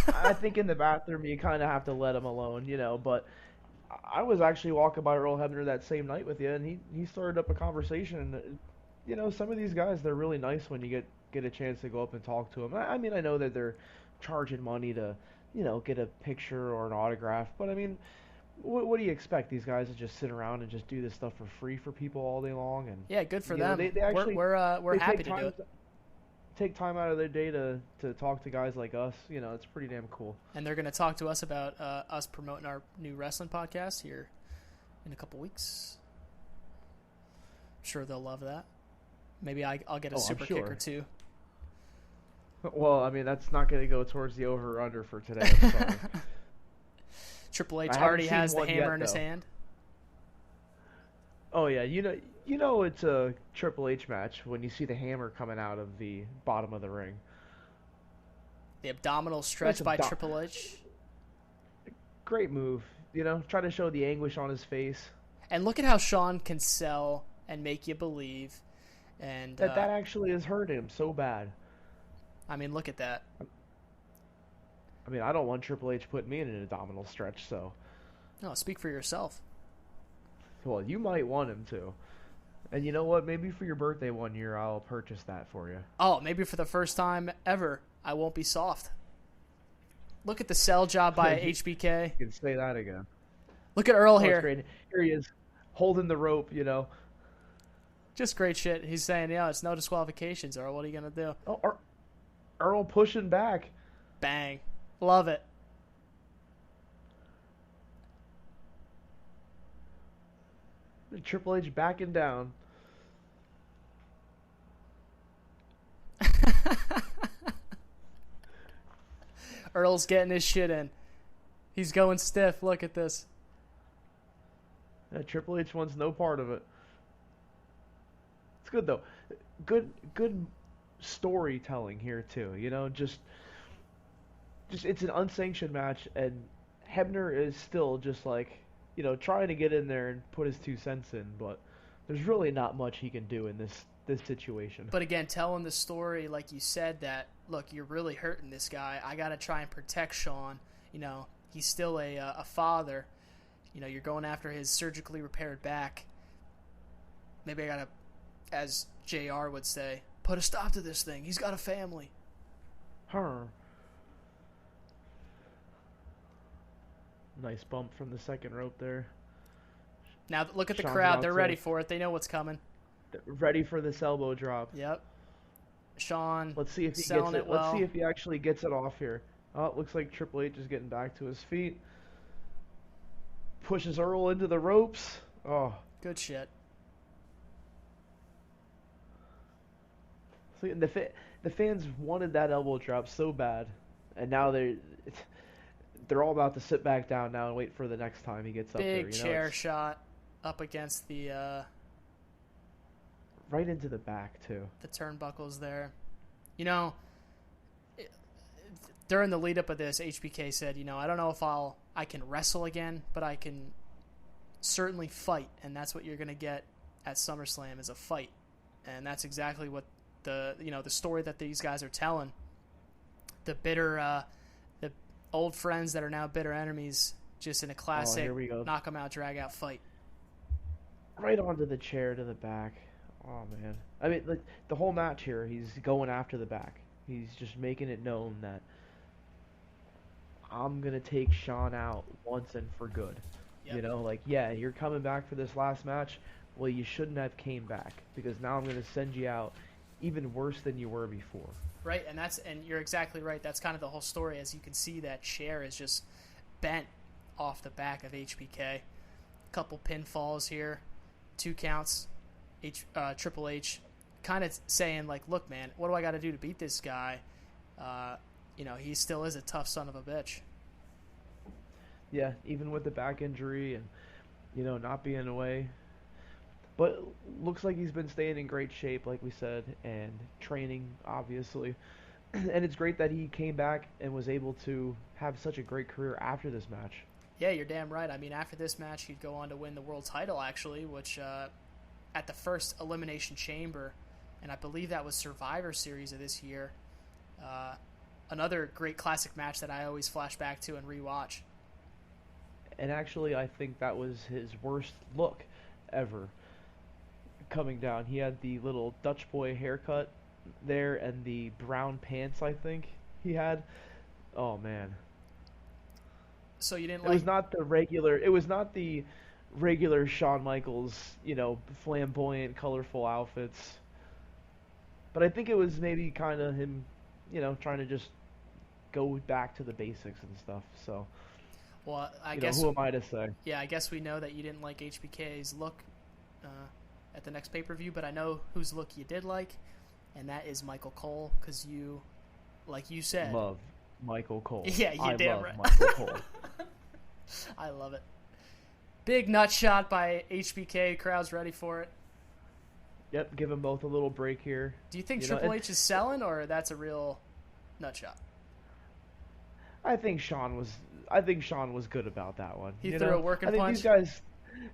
I think in the bathroom you kind of have to let him alone, but I was actually walking by Earl Hebner that same night with you, and he started up a conversation, and, some of these guys, they're really nice when you get a chance to go up and talk to them. I mean, I know that they're charging money to, get a picture or an autograph, but I mean, what do you expect? These guys to just sit around and just do this stuff for free for people all day long? And Yeah, good for you know, them. they actually We're they happy to do it. take time out of their day to talk to guys like us. You know, it's pretty damn cool. And they're going to talk to us about us promoting our new wrestling podcast here in a couple weeks. I'm sure they'll love that. Maybe I'll get a super kick or two. Well, I mean, that's not going to go towards the over or under for today. I'm sorry. Triple H already has the hammer in his hand. Oh yeah, you know it's a Triple H match when you see the hammer coming out of the bottom of the ring. The abdominal stretch by Triple H. Great move, you know, trying to show the anguish on his face. And look at how Sean can sell and make you believe, and that actually has hurt him so bad. I mean, look at that. I mean, I don't want Triple H putting me in an abdominal stretch, so. No, speak for yourself. Well, you might want him to. And you know what? Maybe for your birthday one year, I'll purchase that for you. Oh, maybe for the first time ever, I won't be soft. Look at the sell job by HBK. You can say that again. Look at Earl here. Great. Here he is, holding the rope, you know. Just great shit. He's saying, yeah, it's no disqualifications, Earl. What are you going to do? Oh, Earl pushing back. Bang. Love it. Triple H backing down. Earl's getting his shit in. He's going stiff. Look at this. Yeah, Triple H wants no part of it. It's good though. Good storytelling here too. You know, just it's an unsanctioned match, and Hebner is still just like, you know, trying to get in there and put his 2 cents in, but there's really not much he can do in this situation. But again, telling the story, like you said, that, look, you're really hurting this guy. I got to try and protect Sean. You know, he's still a father. You know, you're going after his surgically repaired back. Maybe I got to, as JR would say, put a stop to this thing. He's got a family. Nice bump from the second rope there. Now look at the crowd. They're ready for it. They know what's coming. Ready for this elbow drop. Yep. Sean, let's see if he selling gets it. well. Let's see if he actually gets it off here. Oh, it looks like Triple H is getting back to his feet. Pushes Earl into the ropes. Oh, good shit. See, the fans wanted that elbow drop so bad, and now they're all about to sit back down now and wait for the next time he gets up there. Big chair shot up against the right into the back too. The turnbuckles there. You know, during the lead up of this, HBK said, you know, I don't know if I can wrestle again, but I can certainly fight, and that's what you're going to get at SummerSlam is a fight. And that's exactly what the story that these guys are telling. The bitter the old friends that are now bitter enemies, just in a classic knock 'em out, drag out fight. Right onto the chair to the back. Oh man. I mean, like, the whole match here, he's going after the back. He's just making it known that I'm going to take Sean out once and for good. Yep. You know, like, yeah, you're coming back for this last match. Well, you shouldn't have came back, because now I'm going to send you out even worse than you were before. Right, and you're exactly right. That's kind of the whole story. As you can see, that chair is just bent off the back of HBK. Couple pinfalls here, 2 counts. Triple H kind of saying, like, look, man, what do I got to do to beat this guy? You know, he still is a tough son of a bitch. Yeah, even with the back injury and, you know, not being away. But looks like he's been staying in great shape, like we said, and training, obviously. And it's great that he came back and was able to have such a great career after this match. Yeah, you're damn right. I mean, after this match, he'd go on to win the world title, actually, which at the first Elimination Chamber, and I believe that was Survivor Series of this year. Another great classic match that I always flash back to and rewatch. And actually, I think that was his worst look ever. Coming down, he had the little Dutch boy haircut there and the brown pants, I think he had. Oh man. So you didn't It was like? not the regular. It was not the regular Shawn Michaels, flamboyant, colorful outfits. But I think it was maybe kind of him, trying to just go back to the basics and stuff. So, Well, I guess who am I to say? yeah, I guess we know that you didn't like HBK's look uh, at the next pay per view, but I know whose look you did like, and that is Michael Cole, because you, like you said, Love Michael Cole. yeah, you I damn love right. Michael Cole. I love it. Big nut shot by HBK. Crowd's ready for it. Yep, give them both a little break here. Do you think You know, Triple H is selling, or that's a real nut shot? I think Sean was good about that one. He threw a working I think punch.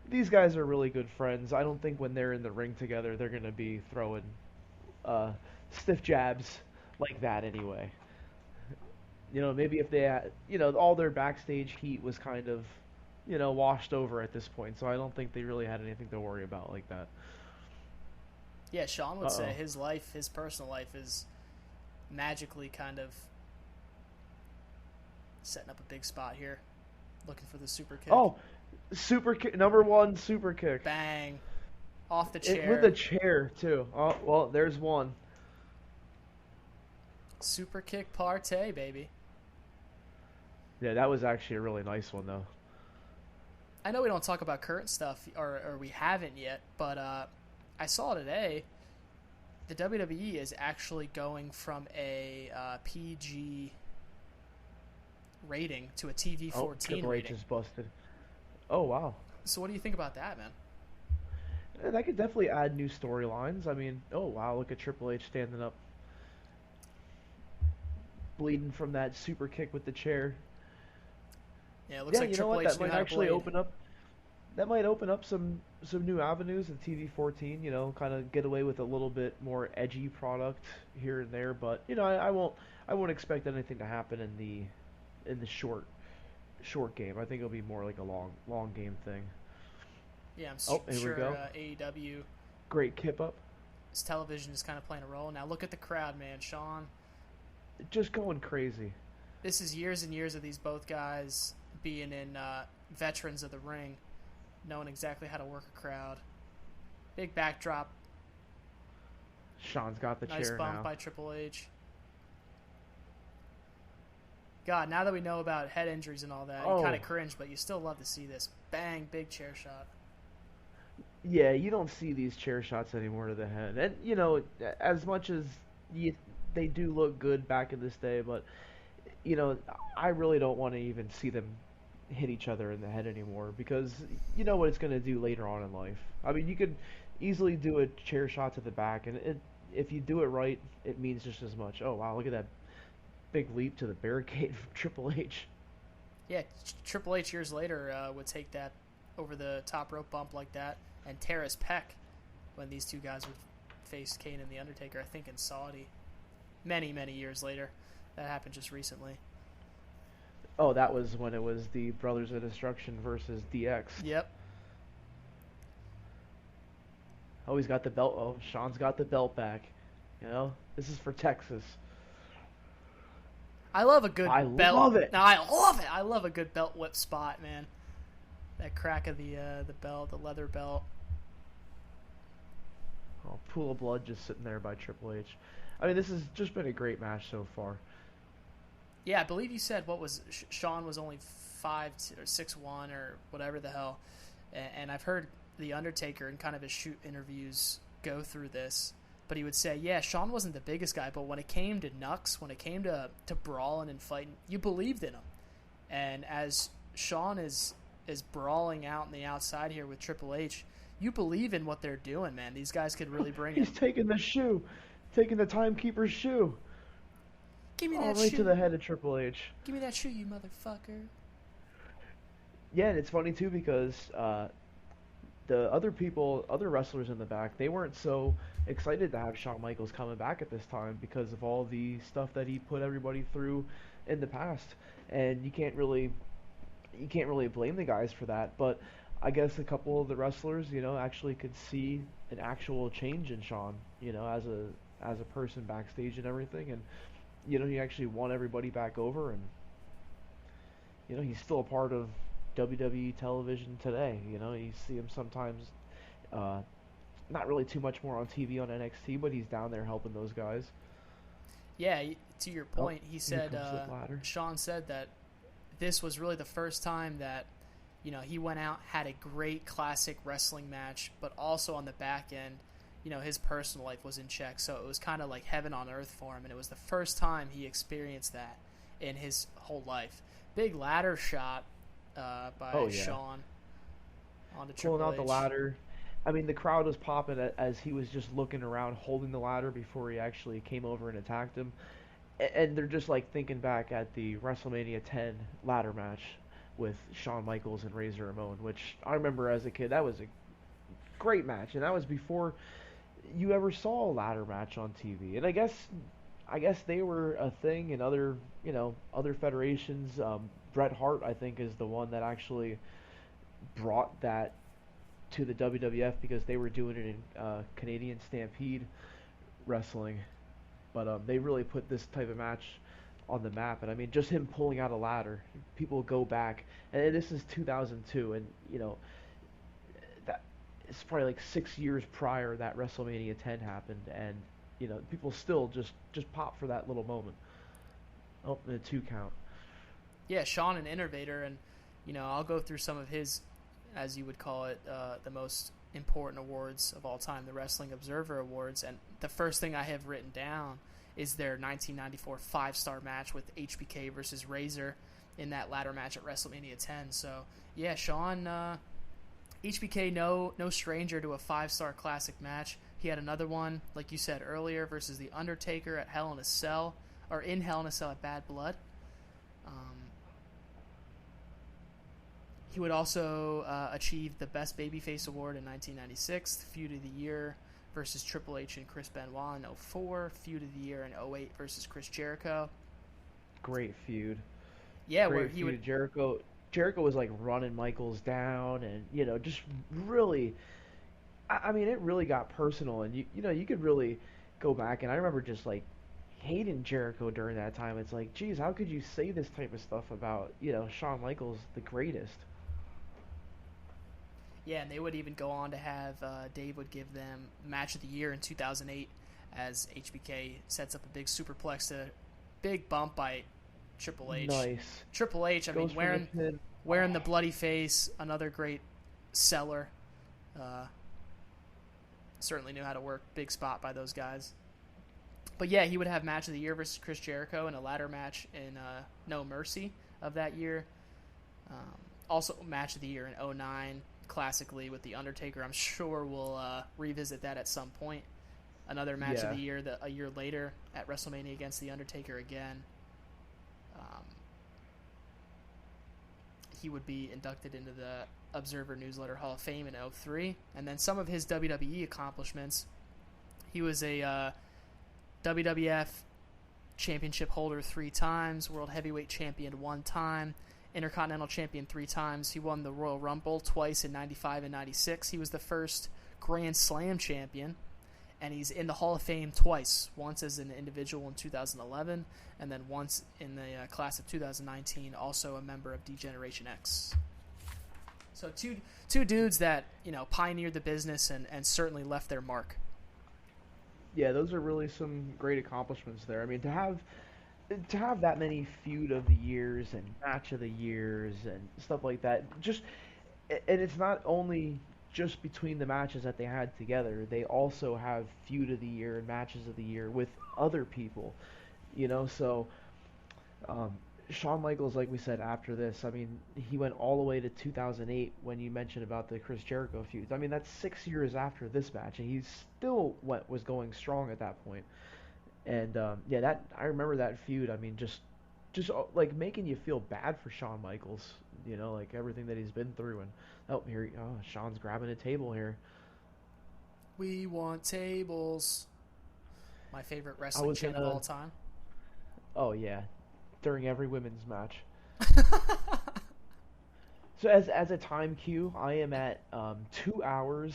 these guys are really good friends. I don't think when they're in the ring together they're gonna be throwing stiff jabs like that anyway. Maybe if they had, all their backstage heat was kind of, washed over at this point. So I don't think they really had anything to worry about like that. Yeah, Sean would Uh say oh. his personal life is magically kind of setting up a big spot here, looking for the super kick. Oh, super kick, number one super kick. Bang. Off the With a chair. chair too. Oh well, there's one. Super kick partay, baby. Yeah, that was actually a really nice one though. I know we don't talk about current stuff, or we haven't yet, but I saw today the WWE is actually going from a PG rating to a TV Oh, 14 Triple H rating. is busted. Oh wow. So what do you think about that, man? That could definitely add new storylines. I mean, oh wow, look at Triple H standing up, bleeding from that super kick with the chair. Yeah, it looks Yeah, like you know Triple what? H That knew might how to actually blade. open up. That might open up some new avenues in TV 14. Kind of get away with a little bit more edgy product here and there. But I won't expect anything to happen in the short game. I think it'll be more like a long game thing. Yeah, I'm Oh, here we sure go. AEW's Great kip up. television is kind of playing a role. Now look at the crowd, man. Sean, Just going crazy. this is years and years of these both guys being in veterans of the ring, knowing exactly how to work a crowd. Big backdrop, Sean's got the nice chair bump now. by Triple H. God, now that we know about head injuries and all that, you kind Oh, of cringe, but you still love to see this. Bang, big chair shot. yeah, you don't see these chair shots anymore to the head. And as much as you, they do look good back in this day, but you know, I really don't want to even see them hit each other in the head anymore because you know what it's going to do later on in life. I mean, you could easily do a chair shot to the back, and if you do it right, it means just as much. Oh wow, look at that big leap to the barricade from Triple H. Yeah, Triple H years later would take that over the top rope bump like that and tear his pec when these two guys would face Kane and The Undertaker, I think in Saudi. Many, many years later. That happened just recently. Oh, that was when it was the Brothers of Destruction versus DX. Yep. Oh, he's got the belt. Oh, Sean's got the belt back. This is for Texas. I love a good I belt. love it. No, I love it. I love a good belt whip spot, man. That crack of the belt, the leather belt. Oh, pool of blood just sitting there by Triple H. I mean, this has just been a great match so far. Yeah, I believe you said Sean was only 5 or 6'1" or whatever the hell, and I've heard the Undertaker in kind of his shoot interviews go through this, but he would say, yeah, Sean wasn't the biggest guy, but when it came to knucks, when it came to brawling and fighting, you believed in him, and as Sean is brawling out in the outside here with Triple H, you believe in what they're doing, man. These guys could really bring it. He's taking the shoe, taking the timekeeper's shoe. Give me All that right shoe. to the head of Triple H. Give me that shoe, you motherfucker. Yeah, and it's funny too because the other wrestlers in the back, they weren't so excited to have Shawn Michaels coming back at this time because of all the stuff that he put everybody through in the past, and you can't really blame the guys for that. But I guess a couple of the wrestlers, actually could see an actual change in Shawn, as a person backstage and everything, and he actually won everybody back over, and he's still a part of WWE television today. You see him sometimes, uh, not really too much more on TV on NXT, but he's down there helping those guys. Yeah, to your Oh, point, he here said, comes the ladder. Sean said that this was really the first time that, he went out, had a great classic wrestling match, but also on the back end, his personal life was in check. So it was kind of like heaven on earth for him. And it was the first time he experienced that in his whole life. Big ladder shot by Oh yeah, Sean onto pulling Triple out the H. ladder. I mean, the crowd was popping as he was just looking around, holding the ladder before he actually came over and attacked him. And they're just like thinking back at the WrestleMania 10 ladder match with Shawn Michaels and Razor Ramon, which I remember as a kid. That was a great match, and that was before you ever saw a ladder match on TV. And I guess they were a thing in other federations. Bret Hart, I think, is the one that actually brought that to the WWF because they were doing it in Canadian Stampede wrestling. But they really put this type of match on the map. And I mean, just him pulling out a ladder, people go back, and this is 2002, and that it's probably like 6 years prior that WrestleMania 10 happened, and people still just pop for that little moment. Oh, and a 2 count. Yeah, Sean, an innovator, and I'll go through some of his, as you would call it, the most important awards of all time, the Wrestling Observer Awards. And the first thing I have written down is their 1994 5-star match with HBK versus Razor in that ladder match at WrestleMania 10. So yeah, Sean, HBK, no stranger to a 5-star classic match. He had another one, like you said earlier, versus the Undertaker at Hell in a Cell, or in Hell in a Cell at Bad Blood. He would also achieve the Best Babyface Award in 1996, Feud of the Year versus Triple H and Chris Benoit in 2004, Feud of the Year in 2008 versus Chris Jericho. Great feud. Yeah, Great where he feud. would. Jericho was like running Michaels down, and just really. I mean, it really got personal, and you could really go back, and I remember just like hating Jericho during that time. It's like, geez, how could you say this type of stuff about Shawn Michaels, the greatest? Yeah, and they would even go on to have Dave would give them Match of the Year in 2008 as HBK sets up a big superplex to big bump by Triple H. Nice. Triple H, I Goes mean, for the pin. wearing the bloody face, another great seller. Certainly knew how to work. Big spot by those guys. But yeah, he would have Match of the Year versus Chris Jericho in a ladder match in No Mercy of that year. Also, Match of the Year in 2009, classically with The Undertaker. I'm sure we'll revisit that at some point. Another Match of the Year a year later at WrestleMania against The Undertaker again. He would be inducted into the Observer Newsletter Hall of Fame in 2003. And then some of his WWE accomplishments. He was a WWF Championship holder 3 times, World Heavyweight Champion 1 time, Intercontinental Champion 3 times. He won the Royal Rumble twice in 95 and 96. He was the first Grand Slam champion, and he's in the Hall of Fame twice, once as an individual in 2011, and then once in the class of 2019, also a member of D-Generation X. So two dudes that pioneered the business and certainly left their mark. Yeah, those are really some great accomplishments there. I mean, to have that many feud of the years and match of the years and stuff like that, and it's not only just between the matches that they had together. They also have feud of the year and matches of the year with other people, So Shawn Michaels, like we said, after this, I mean, he went all the way to 2008 when you mentioned about the Chris Jericho feud. I mean, that's 6 years after this match, and he still was going strong at that point. And that I remember that feud. I mean, just like making you feel bad for Shawn Michaels, like everything that he's been through. And Shawn's grabbing a table here. We want tables. My favorite wrestling chant of all time. Oh yeah, during every women's match. So as a time cue, I am at 2 hours,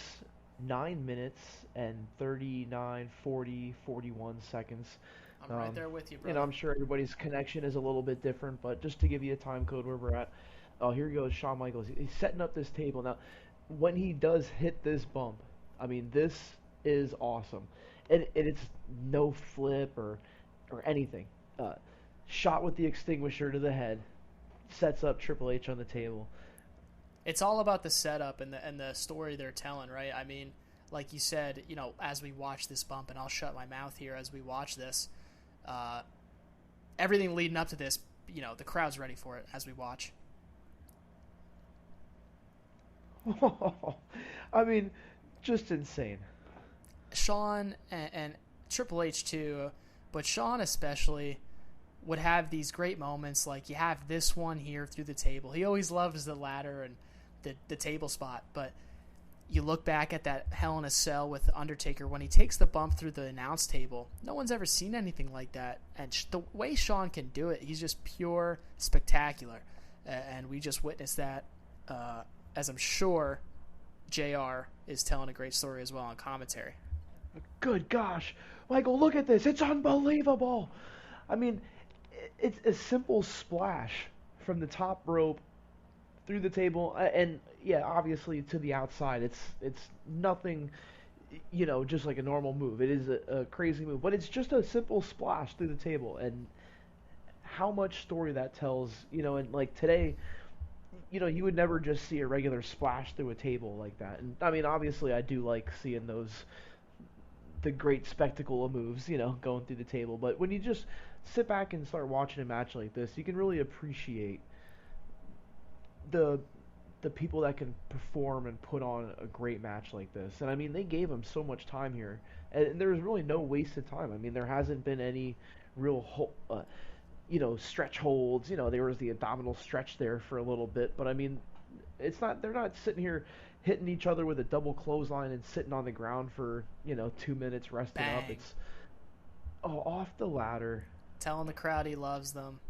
9 minutes, and 39, 40, 41 seconds. I'm right there with you, You brother. know, I'm sure everybody's connection is a little bit different, but just to give you a time code where we're at. Oh, here goes Shawn Michaels. He's setting up this table. Now, when he does hit this bump, I mean, this is awesome. And it's no flip or anything. Uh, Shot with the extinguisher to the head, sets up Triple H on the table. It's all about the setup and the story they're telling, right? I mean, like you said, you know, as we watch this bump, and I'll shut my mouth here as we watch this, everything leading up to this, you know, the crowd's ready for it as we watch. I mean, just insane. Shawn and Triple H too, but Shawn especially would have these great moments. Like you have this one here through the table. He always loves the ladder and the table spot, but you look back at that Hell in a Cell with Undertaker when he takes the bump through the announce table. No one's ever seen anything like that, and the way Shawn can do it, he's just pure spectacular, and we just witnessed that. As I'm sure JR is telling a great story as well on commentary. Good gosh, Michael, look at this. It's unbelievable. I mean, it's a simple splash from the top rope through the table, and yeah, obviously to the outside. It's nothing, you know, just like a normal move. It is a crazy move, but it's just a simple splash through the table, and how much story that tells, you know, and like today, you know, you would never just see a regular splash through a table like that. And I mean, obviously, I do like seeing the great spectacle of moves, you know, going through the table. But when you just sit back and start watching a match like this, you can really appreciate the people that can perform and put on a great match like this. And I mean, they gave them so much time here, and there was really no wasted time. I mean, there hasn't been any real you know, stretch holds. You know, there was the abdominal stretch there for a little bit, but I mean, they're not sitting here hitting each other with a double clothesline and sitting on the ground for, you know, 2 minutes resting Bang. up. It's off the ladder. Telling the crowd he loves them.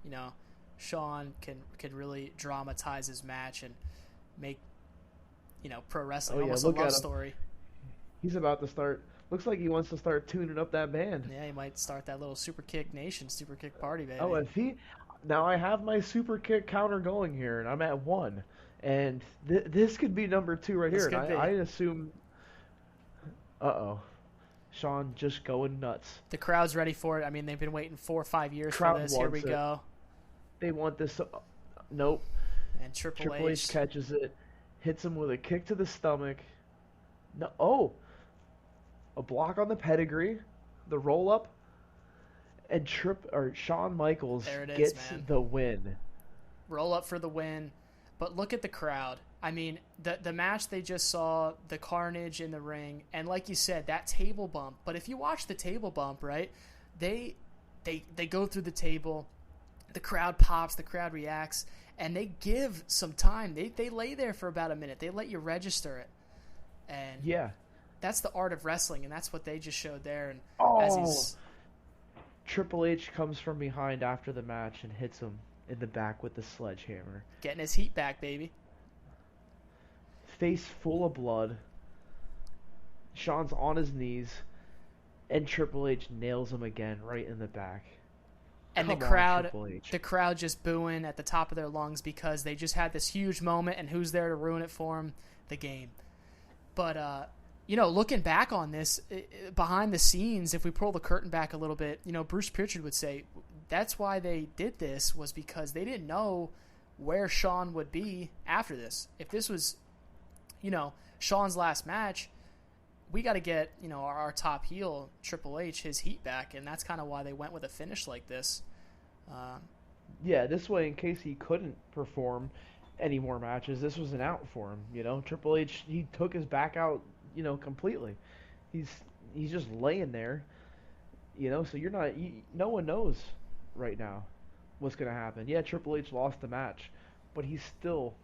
You know, Shawn can really dramatize his match and make, you know, pro wrestling almost a love story. He's about to start. Looks like he wants to start tuning up that band. Yeah, he might start that little Super Kick Nation, Super Kick party, baby. Oh, now I have my Super Kick counter going here, and I'm at 1, and this could be number 2 right here. And I assume. Shawn just going nuts. The crowd's ready for it. I mean, they've been waiting 4 or 5 years for this. Here we go. They want this. Nope. And Triple H catches it, hits him with a kick to the stomach. No. Oh. A block on the pedigree, the roll up, and Shawn Michaels gets the win. Roll up for the win, but look at the crowd. I mean, the match they just saw, the carnage in the ring, and like you said, that table bump. But if you watch the table bump, right, they go through the table, the crowd pops, the crowd reacts, and they give some time. They lay there for about a minute. They let you register it, and yeah. That's the art of wrestling, and that's what they just showed there. And Triple H comes from behind after the match and hits him in the back with the sledgehammer. Getting his heat back, baby. Face full of blood. Shawn's on his knees, and Triple H nails him again right in the back. And the crowd just booing at the top of their lungs because they just had this huge moment, and who's there to ruin it for them? The game. But, you know, looking back on this, behind the scenes, if we pull the curtain back a little bit, you know, Bruce Pritchard would say that's why they did this, was because they didn't know where Shawn would be after this. If this was, you know, Shawn's last match, we got to get, you know, our top heel, Triple H, his heat back, and that's kind of why they went with a finish like this. Yeah, this way, in case he couldn't perform any more matches, this was an out for him, you know. Triple H, he took his back out, you know, completely. He's just laying there, you know, so no one knows right now what's going to happen. Yeah, Triple H lost the match, but he's still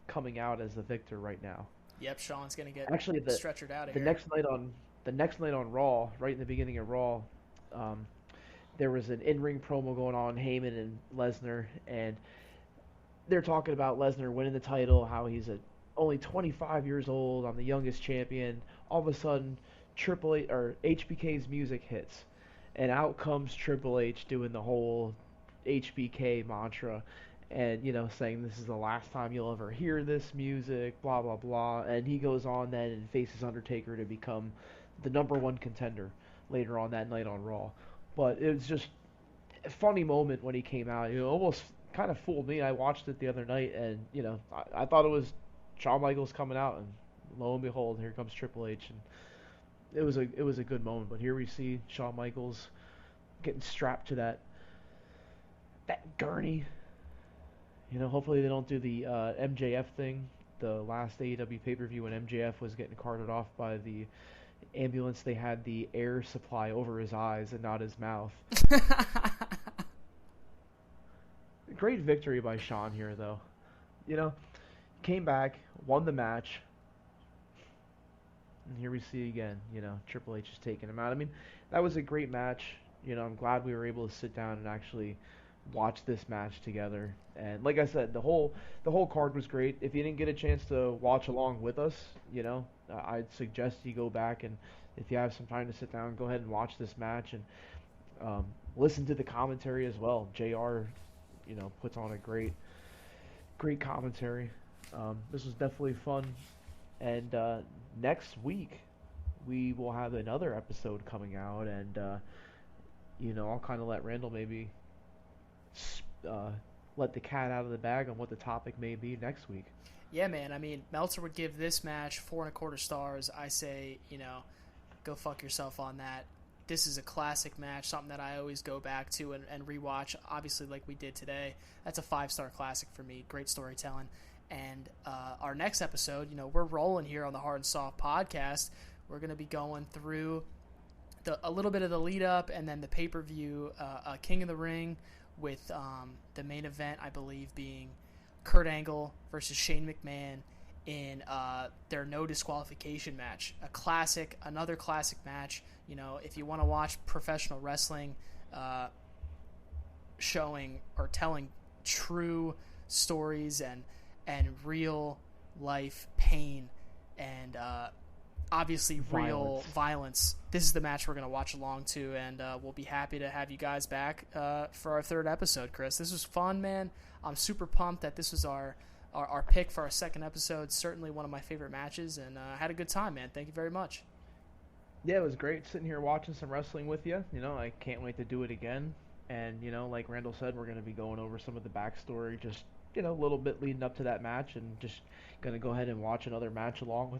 coming out as the victor right now. Yep, Shawn's going to get stretchered out of here. The next night on Raw, right in the beginning of Raw, there was an in-ring promo going on, Heyman and Lesnar, and they're talking about Lesnar winning the title, how he's only 25 years old, I'm the youngest champion. All of a sudden, HBK's music hits, And out comes Triple H doing the whole HBK mantra, and saying this is the last time you'll ever hear this music, blah blah blah. And he goes on then and faces Undertaker to become the number one contender later on that night on Raw. But it was just a funny moment when he came out. Almost kind of fooled me. I watched it the other night, and I thought it was Shawn Michaels coming out, and lo and behold, here comes Triple H, and it was a good moment. But here we see Shawn Michaels getting strapped to that gurney. Hopefully they don't do the MJF thing. The last AEW pay-per-view when MJF was getting carted off by the ambulance, they had the air supply over his eyes and not his mouth. Great victory by Shawn here, though. Came back, won the match. And here we see again, Triple H is taking him out. I mean, that was a great match. I'm glad we were able to sit down and actually watch this match together. And like I said, the whole card was great. If you didn't get a chance to watch along with us, I'd suggest you go back, and if you have some time to sit down, go ahead and watch this match and listen to the commentary as well. JR, puts on a great commentary. This was definitely fun. And next week we will have another episode coming out, and I'll kind of let Randall maybe let the cat out of the bag on what the topic may be next week. Yeah, man. I mean, Meltzer would give this match 4.25 stars. I say, go fuck yourself on that. This is a classic match, something that I always go back to and rewatch, obviously like we did today. That's a 5-star classic for me. Great storytelling. And our next episode, we're rolling here on the Hard and Soft podcast. We're going to be going through a little bit of the lead up and then the pay-per-view King of the Ring, with the main event, I believe, being Kurt Angle versus Shane McMahon in their no disqualification match. Another classic match. If you want to watch professional wrestling showing or telling true stories and real life pain and obviously real violence, this is the match we're going to watch along to, and we'll be happy to have you guys back for our third episode, Chris. This was fun, man. I'm super pumped that this was our pick for our second episode. Certainly one of my favorite matches, and I had a good time, man. Thank you very much. Yeah, it was great sitting here watching some wrestling with you. I can't wait to do it again. And, like Randall said, we're going to be going over some of the backstory, just, a little bit leading up to that match, and just going to go ahead and watch another match along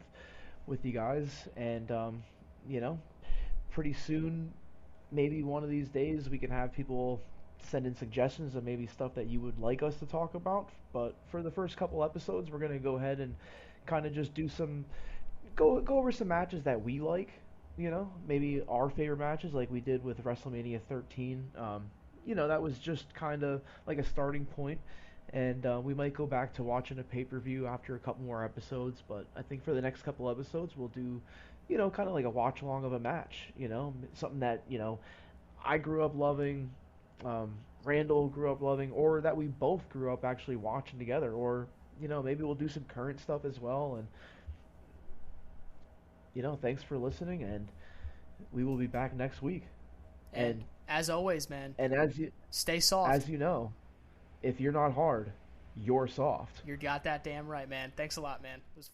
with you guys. And, pretty soon, maybe one of these days, we can have people send in suggestions of maybe stuff that you would like us to talk about. But for the first couple episodes, we're going to go ahead and kind of just do go over some matches that we like, maybe our favorite matches like we did with WrestleMania 13. That was just kind of like a starting point. And we might go back to watching a pay-per-view after a couple more episodes, but I think for the next couple episodes we'll do, kind of like a watch-along of a match, something that, I grew up loving, Randall grew up loving, or that we both grew up actually watching together, or, maybe we'll do some current stuff as well. And, thanks for listening, and we will be back next week. And as always, man, and stay soft. As you know, if you're not hard, you're soft. You got that damn right, man. Thanks a lot, man. It was fun.